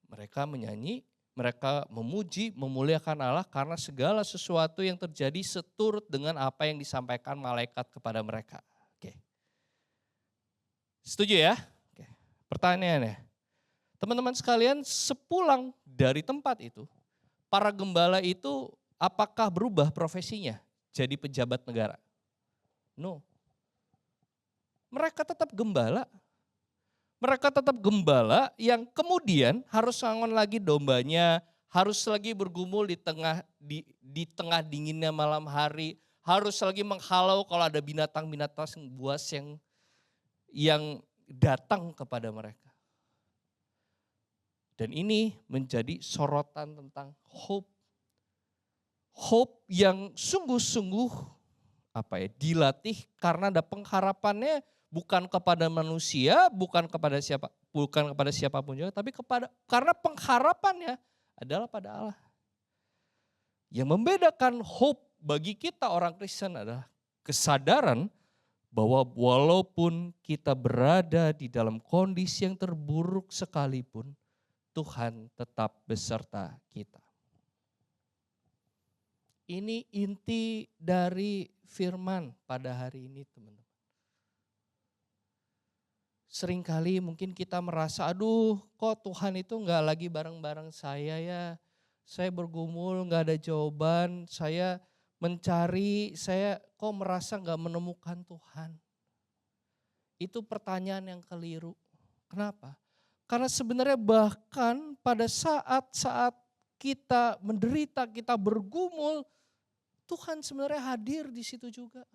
Mereka menyanyi, mereka memuji, memuliakan Allah karena segala sesuatu yang terjadi seturut dengan apa yang disampaikan malaikat kepada mereka. Oke. Setuju ya? Oke. Pertanyaannya, teman-teman sekalian sepulang dari tempat itu, para gembala itu apakah berubah profesinya jadi pejabat negara? No. Mereka tetap gembala. Mereka tetap gembala yang kemudian harus sangon lagi dombanya, harus lagi bergumul di tengah dinginnya malam hari, harus lagi menghalau kalau ada binatang-binatang buas yang datang kepada mereka. Dan ini menjadi sorotan tentang hope. Hope yang sungguh-sungguh dilatih karena ada pengharapannya bukan kepada manusia, bukan kepada siapapun juga, tapi karena pengharapannya adalah pada Allah. Yang membedakan hope bagi kita orang Kristen adalah kesadaran bahwa walaupun kita berada di dalam kondisi yang terburuk sekalipun, Tuhan tetap beserta kita. Ini inti dari firman pada hari ini, teman-teman. Seringkali mungkin kita merasa, aduh kok Tuhan itu gak lagi bareng-bareng saya ya. Saya bergumul gak ada jawaban, saya mencari, saya kok merasa gak menemukan Tuhan. Itu pertanyaan yang keliru. Kenapa? Karena sebenarnya bahkan pada saat-saat kita menderita, kita bergumul, Tuhan sebenarnya hadir di situ juga.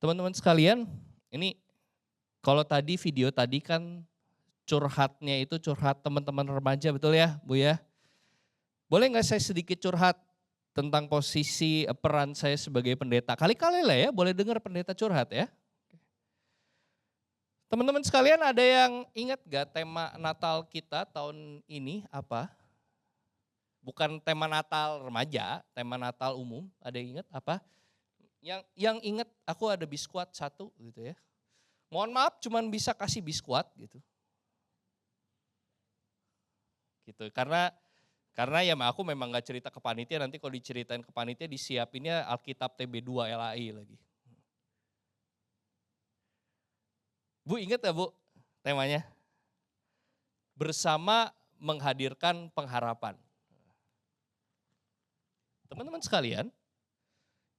Teman-teman sekalian, ini kalau tadi video tadi kan curhatnya itu curhat teman-teman remaja, betul ya Bu ya? Boleh gak saya sedikit curhat tentang posisi peran saya sebagai pendeta? Kali-kali lah ya, boleh dengar pendeta curhat ya. Teman-teman sekalian, ada yang ingat gak tema Natal kita tahun ini apa? Bukan tema Natal remaja, tema Natal umum. Ada yang ingat apa? Yang ingat aku ada biskuat 1 gitu ya. Mohon maaf cuman bisa kasih biskuat gitu. Gitu karena ya aku memang gak cerita ke panitia, nanti kalau diceritain ke panitia disiapinnya Alkitab TB2 LAI lagi. Bu ingat gak Bu temanya? Bersama menghadirkan pengharapan. Teman-teman sekalian,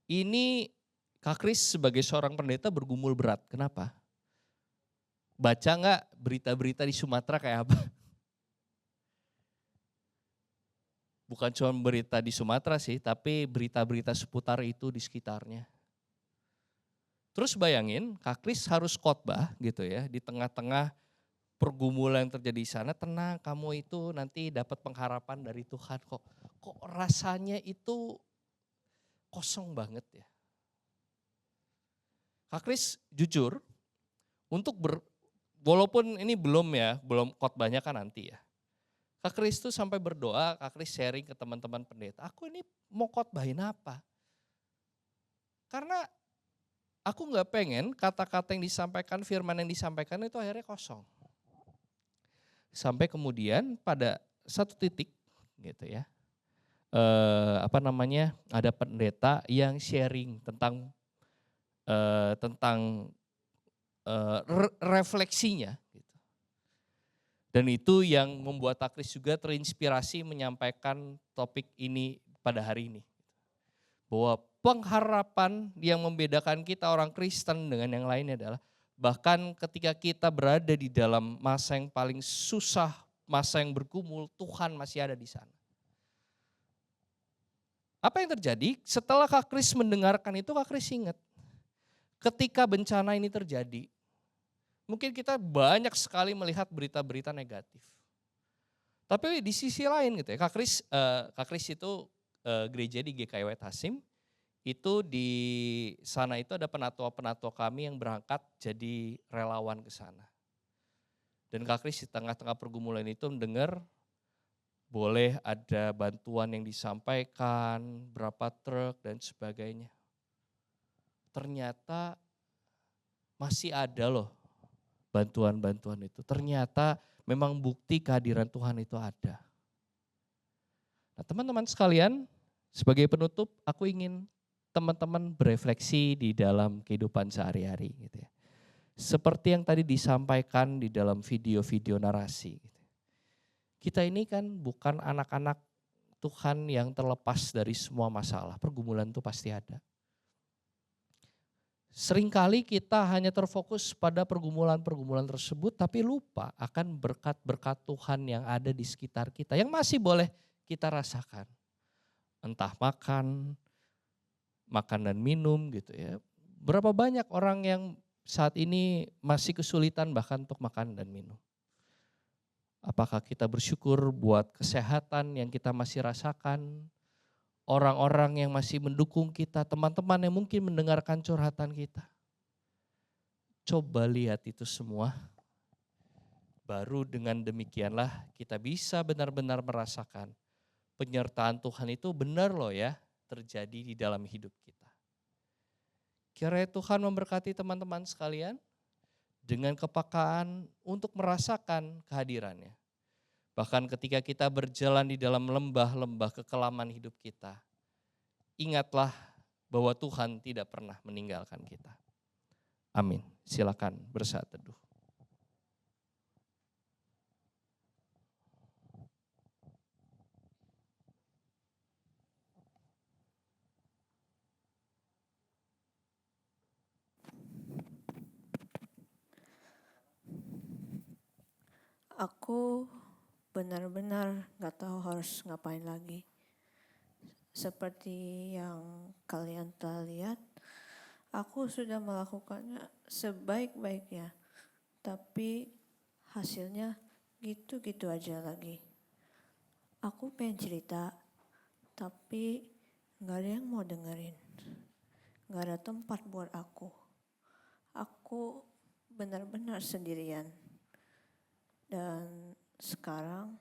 ini Kak Kris sebagai seorang pendeta bergumul berat. Kenapa? Baca gak berita-berita di Sumatera kayak apa? Bukan cuma berita di Sumatera sih, tapi berita-berita seputar itu di sekitarnya. Terus bayangin Kak Kris harus khotbah gitu ya, di tengah-tengah pergumulan yang terjadi di sana, tenang kamu itu nanti dapat pengharapan dari Tuhan kok. Kok rasanya itu kosong banget ya. Kak Kris jujur, walaupun ini belum khotbahnya kan nanti ya. Kak Kris tuh sampai berdoa, Kak Kris sharing ke teman-teman pendeta, aku ini mau khotbahin apa? Karena aku nggak pengen kata-kata yang disampaikan, firman yang disampaikan itu akhirnya kosong. Sampai kemudian pada satu titik gitu ya, ada pendeta yang sharing tentang refleksinya. Gitu. Dan itu yang membuat Kak Kris juga terinspirasi menyampaikan topik ini pada hari ini. Bahwa pengharapan yang membedakan kita orang Kristen dengan yang lainnya adalah bahkan ketika kita berada di dalam masa yang paling susah, masa yang bergumul, Tuhan masih ada di sana. Apa yang terjadi? Setelah Kak Kris mendengarkan itu, Kak Kris ingat. Ketika bencana ini terjadi, mungkin kita banyak sekali melihat berita-berita negatif. Tapi di sisi lain gitu ya, Kak Kris itu gereja di GKI Hasim, itu di sana itu ada penatua-penatua kami yang berangkat jadi relawan ke sana. Dan Kak Kris di tengah-tengah pergumulan itu mendengar boleh ada bantuan yang disampaikan, berapa truk dan sebagainya. Ternyata masih ada loh bantuan-bantuan itu. Ternyata memang bukti kehadiran Tuhan itu ada. Nah, teman-teman sekalian, sebagai penutup aku ingin teman-teman berefleksi di dalam kehidupan sehari-hari gitu ya. Seperti yang tadi disampaikan di dalam video-video narasi. Gitu. Kita ini kan bukan anak-anak Tuhan yang terlepas dari semua masalah. Pergumulan itu pasti ada. Seringkali kita hanya terfokus pada pergumulan-pergumulan tersebut tapi lupa akan berkat-berkat Tuhan yang ada di sekitar kita. Yang masih boleh kita rasakan. Entah makan dan minum gitu ya. Berapa banyak orang yang saat ini masih kesulitan bahkan untuk makan dan minum. Apakah kita bersyukur buat kesehatan yang kita masih rasakan, orang-orang yang masih mendukung kita, teman-teman yang mungkin mendengarkan curhatan kita. Coba lihat itu semua, baru dengan demikianlah kita bisa benar-benar merasakan penyertaan Tuhan itu benar loh ya terjadi di dalam hidup kita. Kiranya Tuhan memberkati teman-teman sekalian dengan kepekaan untuk merasakan kehadirannya. Bahkan ketika kita berjalan di dalam lembah-lembah kekelaman hidup kita, ingatlah bahwa Tuhan tidak pernah meninggalkan kita. Amin. Silakan bersaat teduh. Aku benar-benar gak tahu harus ngapain lagi. Seperti yang kalian telah lihat, aku sudah melakukannya sebaik-baiknya. Tapi hasilnya gitu-gitu aja lagi. Aku pengen cerita, tapi gak ada yang mau dengerin. Gak ada tempat buat aku. Aku benar-benar sendirian. Dan sekarang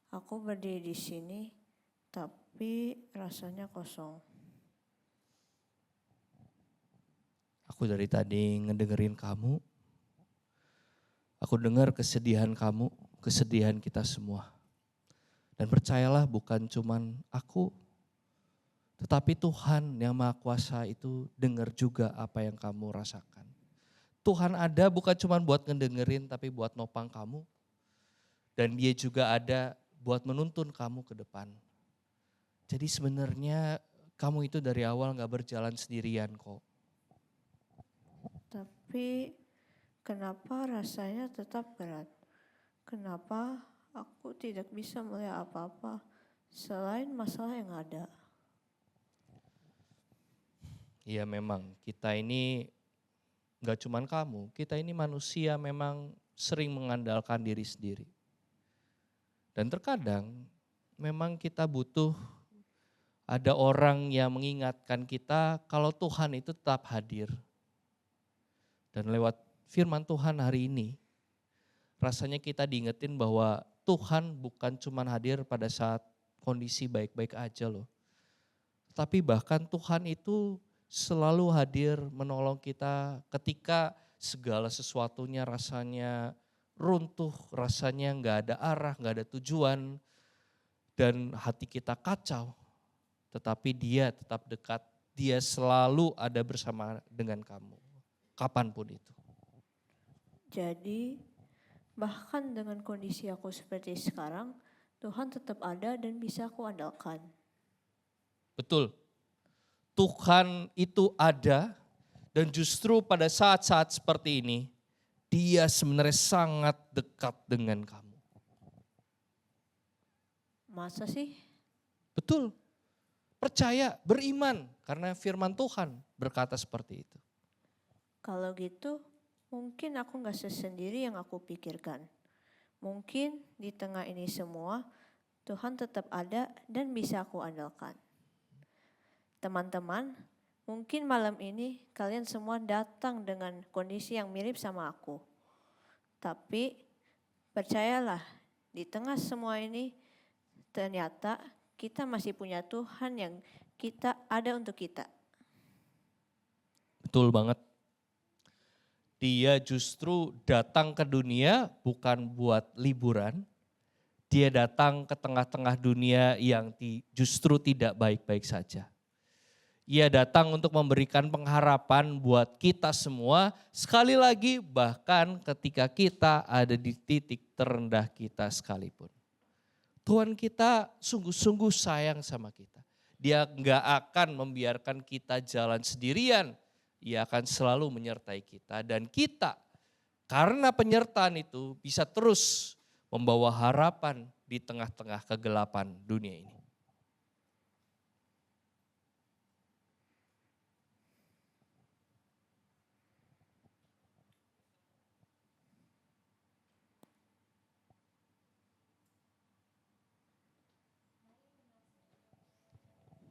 aku berdiri di sini, tapi rasanya kosong. Aku dari tadi ngedengerin kamu. Aku dengar kesedihan kamu, kesedihan kita semua. Dan percayalah bukan cuman aku, tetapi Tuhan yang Maha Kuasa itu dengar juga apa yang kamu rasakan. Tuhan ada bukan cuma buat ngedengerin tapi buat nopang kamu. Dan dia juga ada buat menuntun kamu ke depan. Jadi sebenarnya kamu itu dari awal gak berjalan sendirian kok. Tapi kenapa rasanya tetap berat? Kenapa aku tidak bisa melihat apa-apa selain masalah yang ada? Iya memang kita ini gak cuman kamu, kita ini manusia memang sering mengandalkan diri sendiri. Dan terkadang memang kita butuh ada orang yang mengingatkan kita kalau Tuhan itu tetap hadir. Dan lewat firman Tuhan hari ini, rasanya kita diingetin bahwa Tuhan bukan cuma hadir pada saat kondisi baik-baik aja loh. Tapi bahkan Tuhan itu selalu hadir menolong kita ketika segala sesuatunya rasanya runtuh, rasanya nggak ada arah, nggak ada tujuan, dan hati kita kacau. Tetapi Dia tetap dekat, Dia selalu ada bersama dengan kamu, kapanpun itu. Jadi bahkan dengan kondisi aku seperti sekarang, Tuhan tetap ada dan bisa aku andalkan. Betul, Tuhan itu ada dan justru pada saat-saat seperti ini, Dia sebenarnya sangat dekat dengan kamu. Masa sih? Betul, percaya, beriman karena firman Tuhan berkata seperti itu. Kalau gitu mungkin aku gak sesendiri yang aku pikirkan. Mungkin di tengah ini semua Tuhan tetap ada dan bisa aku andalkan. Teman-teman, mungkin malam ini kalian semua datang dengan kondisi yang mirip sama aku. Tapi percayalah, di tengah semua ini ternyata kita masih punya Tuhan yang ada untuk kita. Betul banget. Dia justru datang ke dunia bukan buat liburan. Dia datang ke tengah-tengah dunia yang justru tidak baik-baik saja. Ia datang untuk memberikan pengharapan buat kita semua. Sekali lagi bahkan ketika kita ada di titik terendah kita sekalipun. Tuhan kita sungguh-sungguh sayang sama kita. Dia nggak akan membiarkan kita jalan sendirian. Ia akan selalu menyertai kita dan kita karena penyertaan itu bisa terus membawa harapan di tengah-tengah kegelapan dunia ini.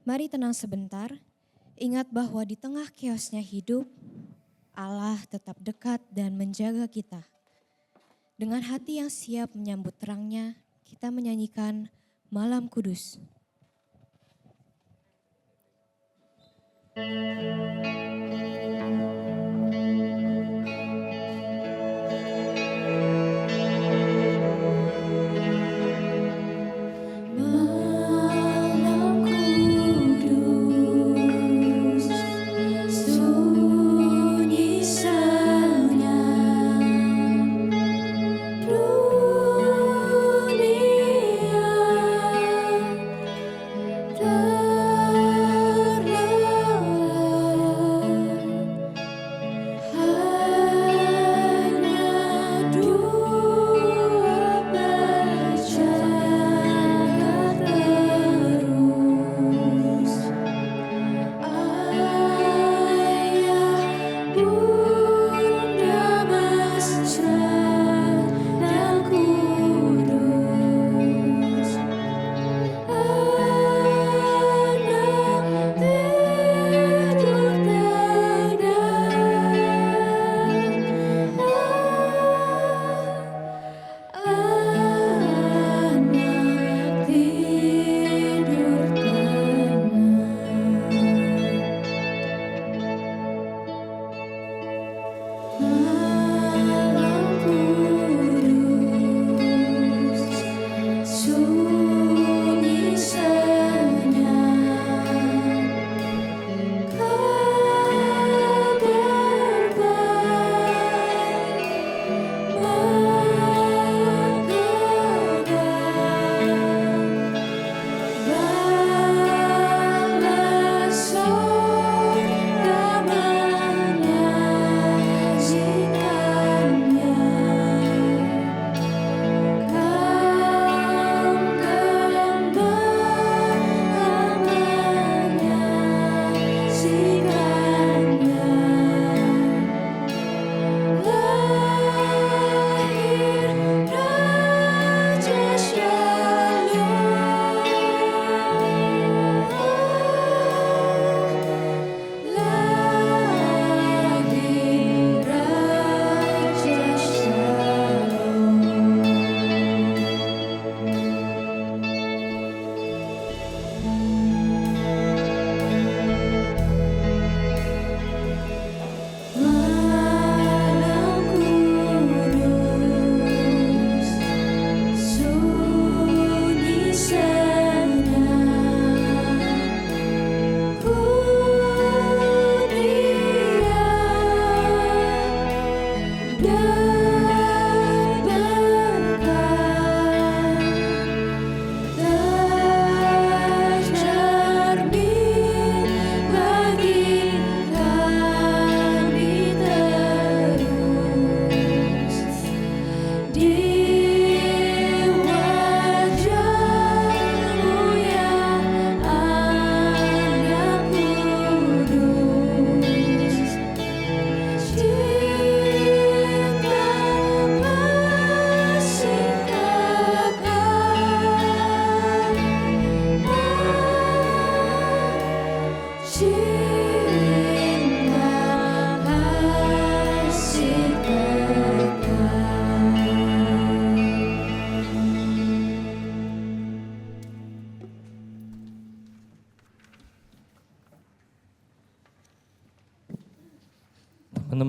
Mari tenang sebentar, ingat bahwa di tengah chaosnya hidup, Allah tetap dekat dan menjaga kita. Dengan hati yang siap menyambut terangnya, kita menyanyikan Malam Kudus. Malam kudus, sunyi senyap, dunia terlelap.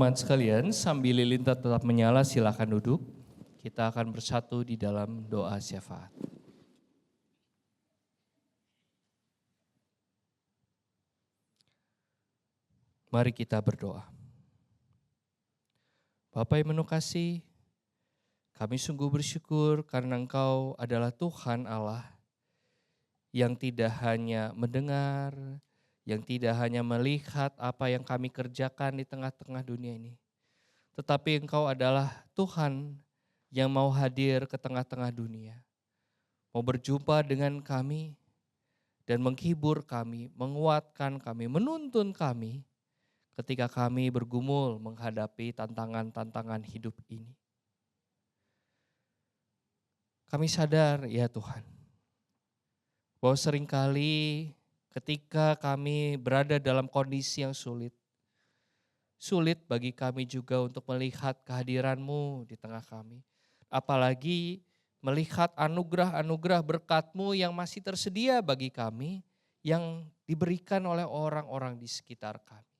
Teman-teman sekalian, sambil lilin tetap menyala, silakan duduk. Kita akan bersatu di dalam doa syafaat. Mari kita berdoa. Bapa yang penuh kasih, kami sungguh bersyukur karena Engkau adalah Tuhan Allah yang tidak hanya mendengar, yang tidak hanya melihat apa yang kami kerjakan di tengah-tengah dunia ini. Tetapi Engkau adalah Tuhan yang mau hadir ke tengah-tengah dunia. Mau berjumpa dengan kami dan menghibur kami, menguatkan kami, menuntun kami ketika kami bergumul menghadapi tantangan-tantangan hidup ini. Kami sadar ya Tuhan, bahwa seringkali ketika kami berada dalam kondisi yang sulit bagi kami juga untuk melihat kehadiran-Mu di tengah kami. Apalagi melihat anugerah-anugerah berkat-Mu yang masih tersedia bagi kami, yang diberikan oleh orang-orang di sekitar kami.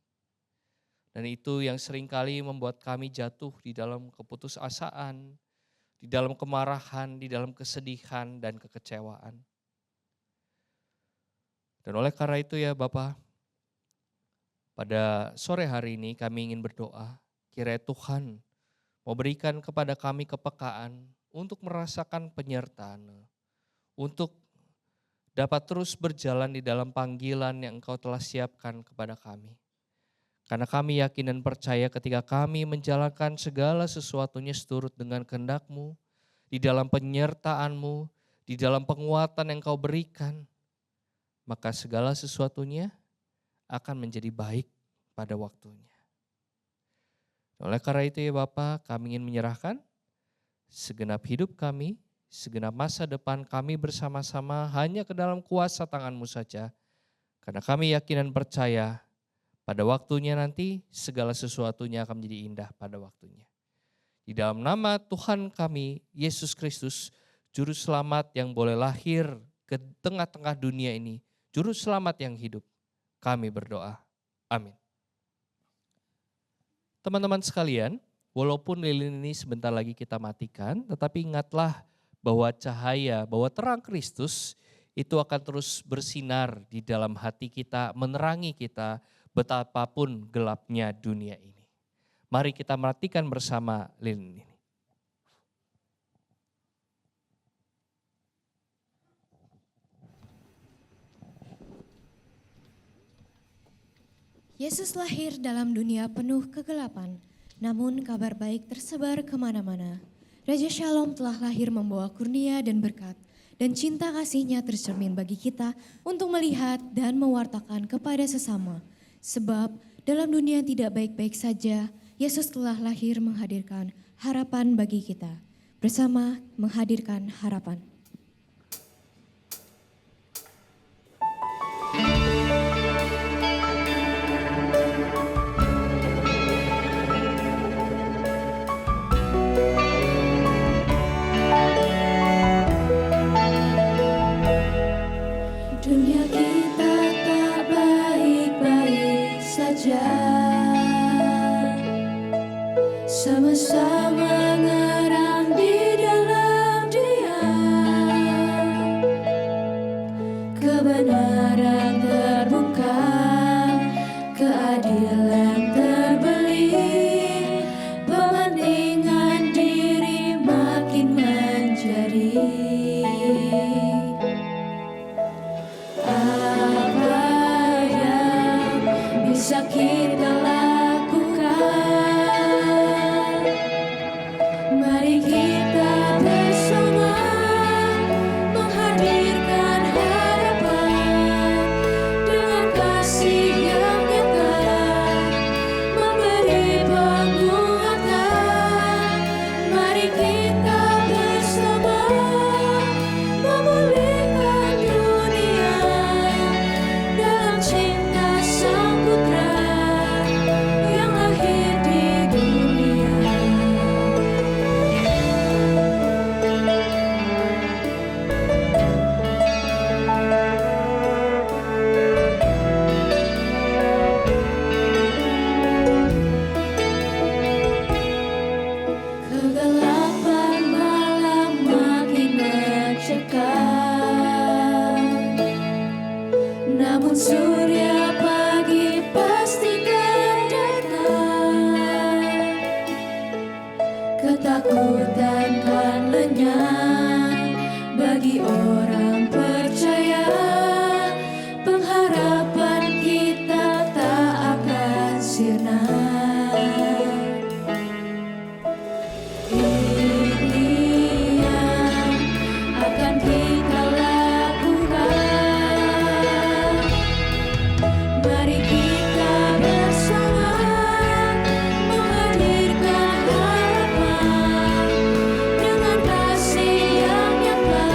Dan itu yang seringkali membuat kami jatuh di dalam keputusasaan, di dalam kemarahan, di dalam kesedihan dan kekecewaan. Dan oleh karena itu ya Bapa, pada sore hari ini kami ingin berdoa, kiranya Tuhan mau berikan kepada kami kepekaan untuk merasakan penyertaan, untuk dapat terus berjalan di dalam panggilan yang Engkau telah siapkan kepada kami. Karena kami yakin dan percaya ketika kami menjalankan segala sesuatunya seturut dengan kehendak-Mu, di dalam penyertaan-Mu, di dalam penguatan yang Engkau berikan, maka segala sesuatunya akan menjadi baik pada waktunya. Oleh karena itu ya Bapa, kami ingin menyerahkan segenap hidup kami, segenap masa depan kami bersama-sama hanya ke dalam kuasa tangan-Mu saja. Karena kami yakin dan percaya pada waktunya nanti segala sesuatunya akan menjadi indah pada waktunya. Di dalam nama Tuhan kami, Yesus Kristus, Juru Selamat yang boleh lahir ke tengah-tengah dunia ini, Juru Selamat yang hidup, kami berdoa. Amin. Teman-teman sekalian, walaupun lilin ini sebentar lagi kita matikan, tetapi ingatlah bahwa cahaya, bahwa terang Kristus itu akan terus bersinar di dalam hati kita, menerangi kita betapapun gelapnya dunia ini. Mari kita matikan bersama lilin ini. Yesus lahir dalam dunia penuh kegelapan, namun kabar baik tersebar kemana-mana. Raja Shalom telah lahir membawa kurnia dan berkat, dan cinta kasihnya tercermin bagi kita untuk melihat dan mewartakan kepada sesama. Sebab dalam dunia yang tidak baik-baik saja, Yesus telah lahir menghadirkan harapan bagi kita. Bersama menghadirkan harapan. Dunia kita tak baik-baik saja. Sama-sama ngerang di dalam Dia. Kebenaran terbungkam, keadilan terbeli, pementingan diri makin menjadi. Apa yang bisa kita lakukan? Mari kita bersama menghadirkan harapan dengan kasih yang nyata, memberi penguatan. Mari kita bersama memulihkan dunia dalam cinta Sang Putra yang lahir di dunia. Kegelapan malam makin mencekam, namun surya pagi pastikan datang. Ketakutan kan lenyap bagi orang percaya, pengharapan kita tak akan sirna. Ini yang akan kita lakukan. Mari kita bersama menghadirkan harapan dengan kasih yang nyata,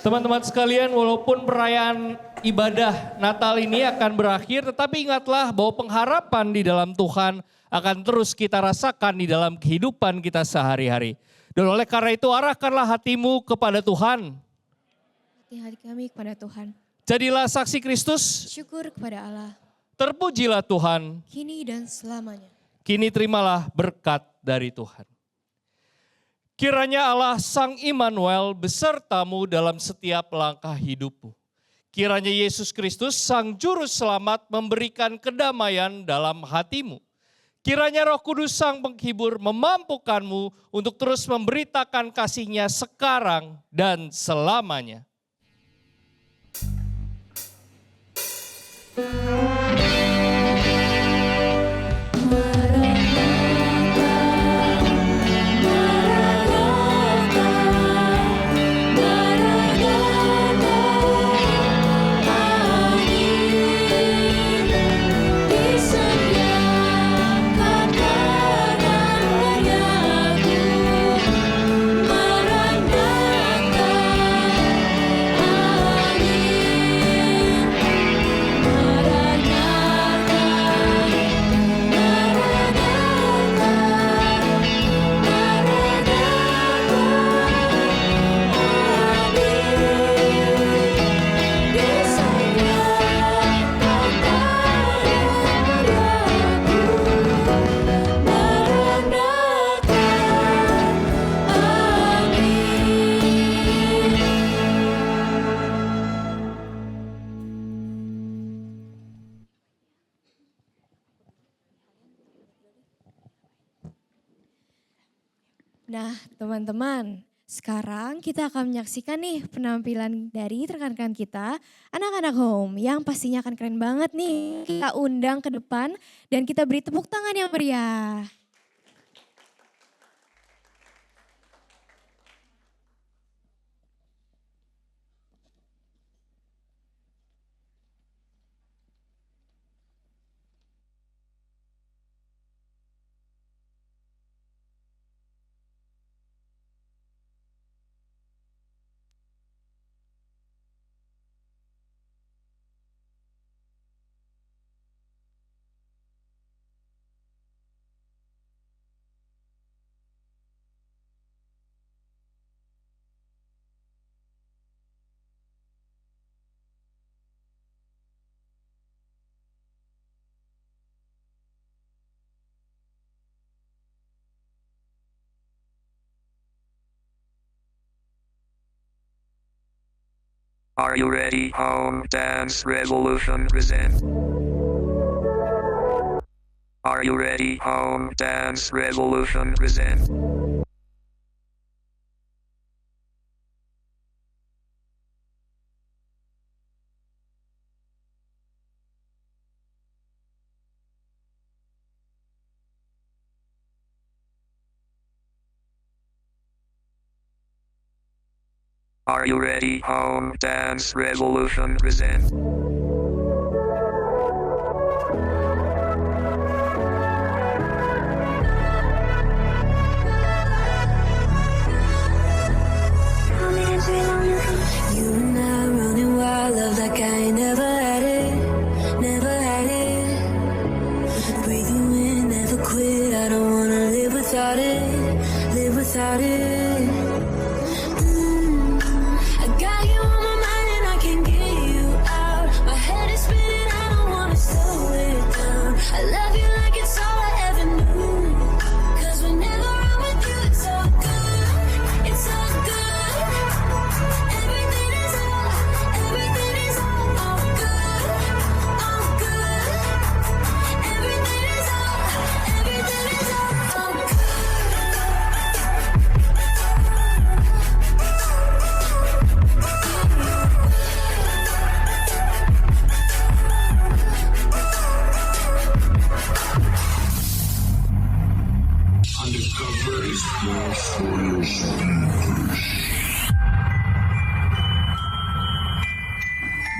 Teman-teman sekalian, walaupun perayaan ibadah Natal ini akan berakhir, tetapi ingatlah bahwa pengharapan di dalam Tuhan akan terus kita rasakan di dalam kehidupan kita sehari-hari. Dan oleh karena itu arahkanlah hatimu kepada Tuhan. Hati kami kepada Tuhan. Jadilah saksi Kristus. Syukur kepada Allah. Terpujilah Tuhan. Kini dan selamanya. Kini terimalah berkat dari Tuhan. Kiranya Allah Sang Immanuel besertamu dalam setiap langkah hidupmu. Kiranya Yesus Kristus Sang Juru Selamat memberikan kedamaian dalam hatimu. Kiranya Roh Kudus Sang Penghibur memampukanmu untuk terus memberitakan kasih-Nya sekarang dan selamanya. Nah teman-teman, sekarang kita akan menyaksikan nih penampilan dari rekan-rekan kita, anak-anak home yang pastinya akan keren banget nih. Kita undang ke depan dan kita beri tepuk tangan yang meriah. Are you ready? Home Dance Revolution present. Are you ready? Home Dance Revolution present. Are you ready? Home Dance Revolution present. You and I running wild, love like I ain't never had it, never had it. Breathe you in, never quit. I don't wanna live without it, live without it. I got you on my mind and I can't get you out. My head is spinning, I don't wanna slow it down. I love you like it's all I ever knew. 'Cause whenever I'm with you, it's all good, it's all good. Everything is all good, all good. Everything is all good.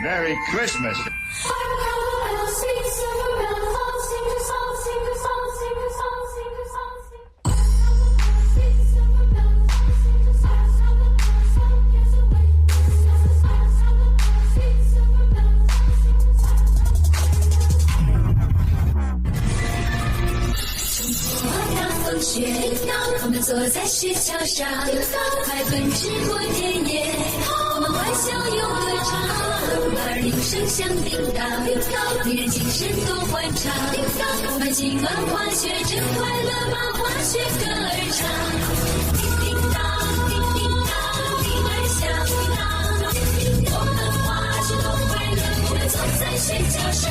Merry Christmas. 我们坐在雪橇上，快奔驰过田野，我们欢笑又歌唱，儿铃声响叮当，令人精神多欢畅。我们今晚滑雪真快乐，把滑雪歌儿唱。叮叮当，叮叮当，铃儿响叮当，我们滑雪多快乐，我们坐在雪橇上。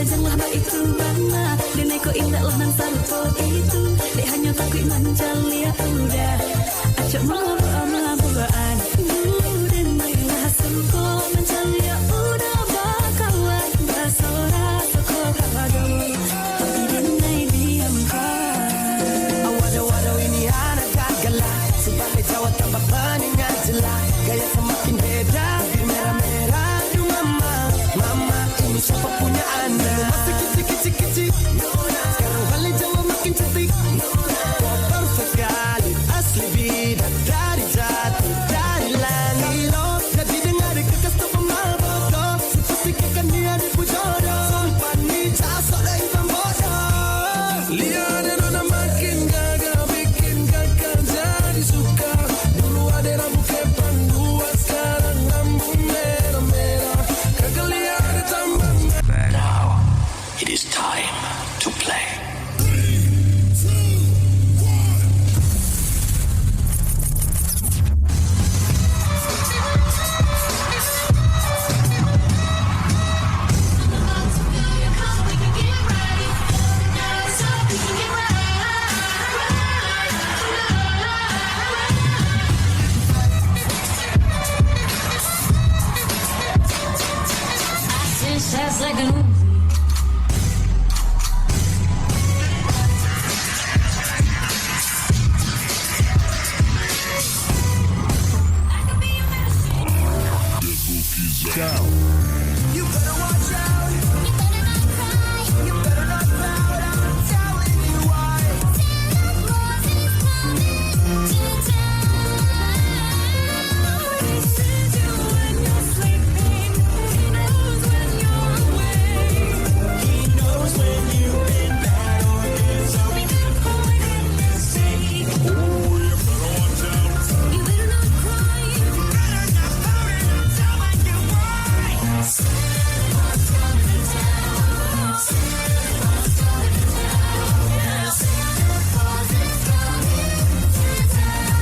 Janganlah itu bana Denai ko indah lahan sarpo itu Dek hanya takut manjalia udah Acok mulu amabuan Denai lah sempo manjalia udah Bakawan basora toko hawado Tapi denai diamkan Awado-wado ini anak gagala Sebagai Jawa tambah peningan jelas Gaya semakin beda Merah-merah Aduh mama Mama ini siapa punya anda Masih kecil-kecil Sekarang balik Jawa makin cantik Perfect sekali Asli bida dari jatuh dari langit Jadi dengar kekas tak pemal-bodoh Seperti kekan dia di pujodoh Sumpah ni casok dan ibang bodoh Lihat Nona makin gagal Bikin kakak jadi suka Dulu ada rambut kepang Dua sekarang rambut merah-merah Kakak lihat ada tambang. Now, it is time to play. Sounds like a movie. You better watch out. You better not cry. You better not pout. I'm telling you why. Santa Claus is coming to town. He sees you when you're sleeping. He knows when you're awake. He knows when you've been bad or good. So be good for goodness sake. Oh, you better watch out. You better not cry. You better not pout. I'm telling you why. Santa Claus coming to town. Santa Claus coming to town. Santa Claus is coming to town.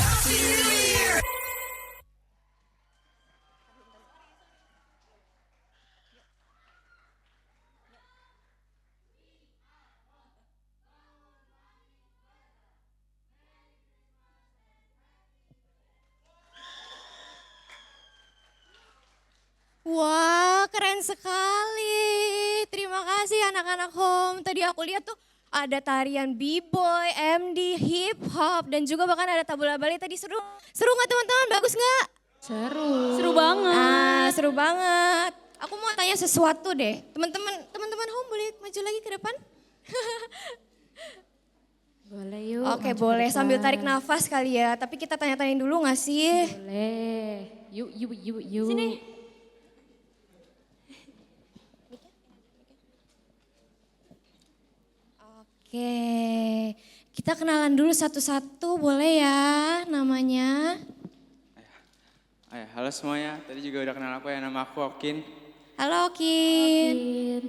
Happy New Year. Wah, keren sekali. Terima kasih anak-anak home. Tadi aku lihat tuh ada tarian b-boy, MD, hip hop, dan juga bahkan ada tabula bali tadi. Seru nggak teman-teman? Bagus nggak? Seru banget. Seru banget. Aku mau tanya sesuatu deh. Teman-teman home boleh maju lagi ke depan? Boleh yuk. Oke, maju boleh. ke Sambil depan. tarik nafas kali ya. Tapi kita tanya-tanyain dulu nggak sih? Boleh. Yuk. Sini. Oke, kita kenalan dulu satu-satu boleh ya namanya? Halo semuanya, tadi juga udah kenal aku ya, nama aku Okin. Halo Kin.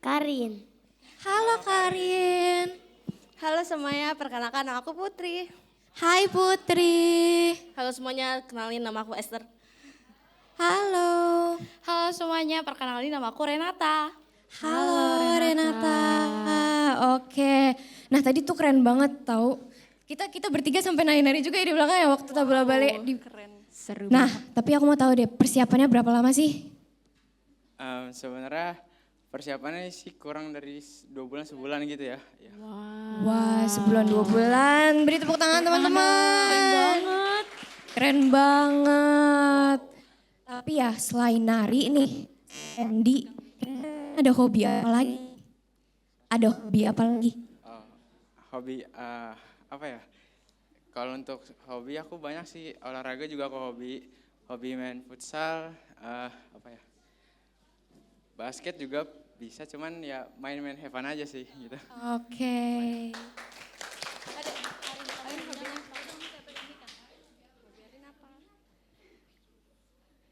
Karin. Halo Karin. Halo semuanya, perkenalkan nama aku Putri. Hai Putri. Halo semuanya, kenalin nama aku Esther. Halo. Halo semuanya. semuanya, perkenalin nama aku Renata. Halo Renata. Oke. Nah tadi tuh keren banget tahu. Kita bertiga sampai nari-nari juga ya di belakang ya waktu tabula balik. Keren. Seru Nah tapi aku mau tahu deh persiapannya berapa lama sih? Sebenarnya persiapannya sih kurang dari 2 bulan sebulan gitu ya. Ya. Wah sebulan 2 bulan. Beri tepuk tangan teman-teman. Keren banget. Keren banget. Tapi ya selain nari nih, Andy ada hobi apa lagi? Ada hobi apa lagi? Hobi apa ya? Kalau untuk hobi aku banyak sih, olahraga juga aku hobi main futsal, apa ya? Basket juga bisa, cuman ya main-main have fun aja sih gitu. Oke.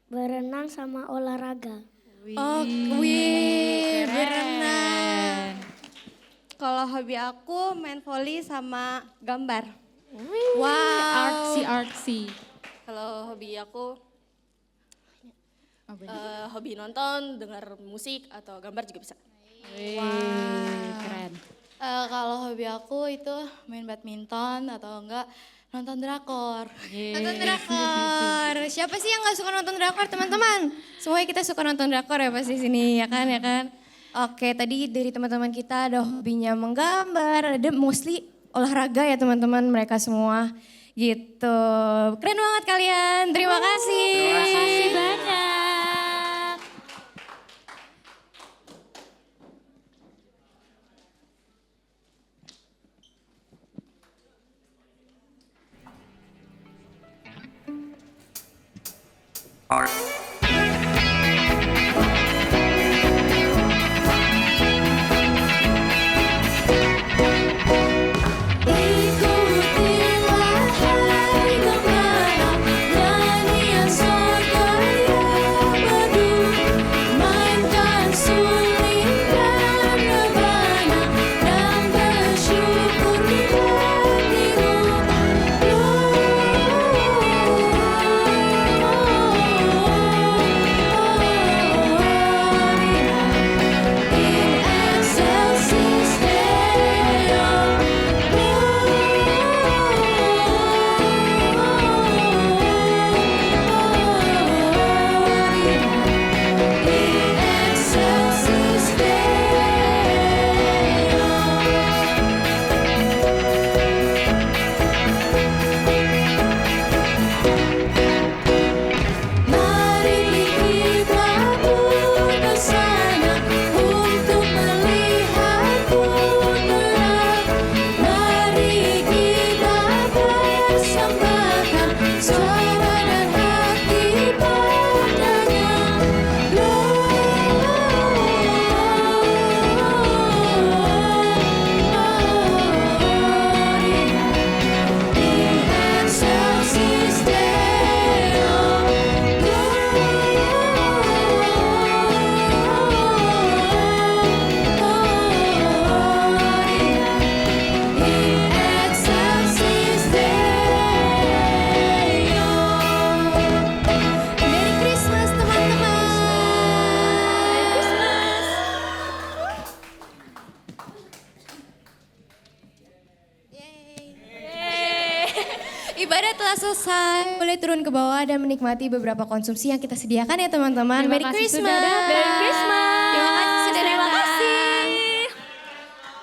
Berenang sama olahraga. Oh, wih, berenang. Kalau hobi aku main volley sama gambar. Wow. Artsy. Kalau hobi aku hobi nonton, dengar musik atau gambar juga bisa. Keren. Kalau hobi aku itu main badminton atau enggak nonton drakor. Nonton drakor. Siapa sih yang gak suka nonton drakor teman-teman? Semuanya kita suka nonton drakor ya pasti sini ya kan? Oke tadi dari teman-teman kita ada hobinya menggambar, ada mostly olahraga ya teman-teman mereka semua gitu. Keren banget kalian, terima kasih. Terima kasih banyak. Ikutilah hai gembala, nyanyian sorga yang merdu, mainkan suling dan rebana, dan bersyukur di hatimu. In excelsis Mari kita bersama untuk melihat putra. Mari kita persembahkan suara dan hati padanya. In excelsis Merry Christmas teman-teman. Ibadah telah selesai, boleh turun ke bawah dan menikmati beberapa konsumsi yang kita sediakan ya teman-teman. Terima Merry kasih Christmas. sudah datang. Merry Christmas. Terima kasih sudah datang.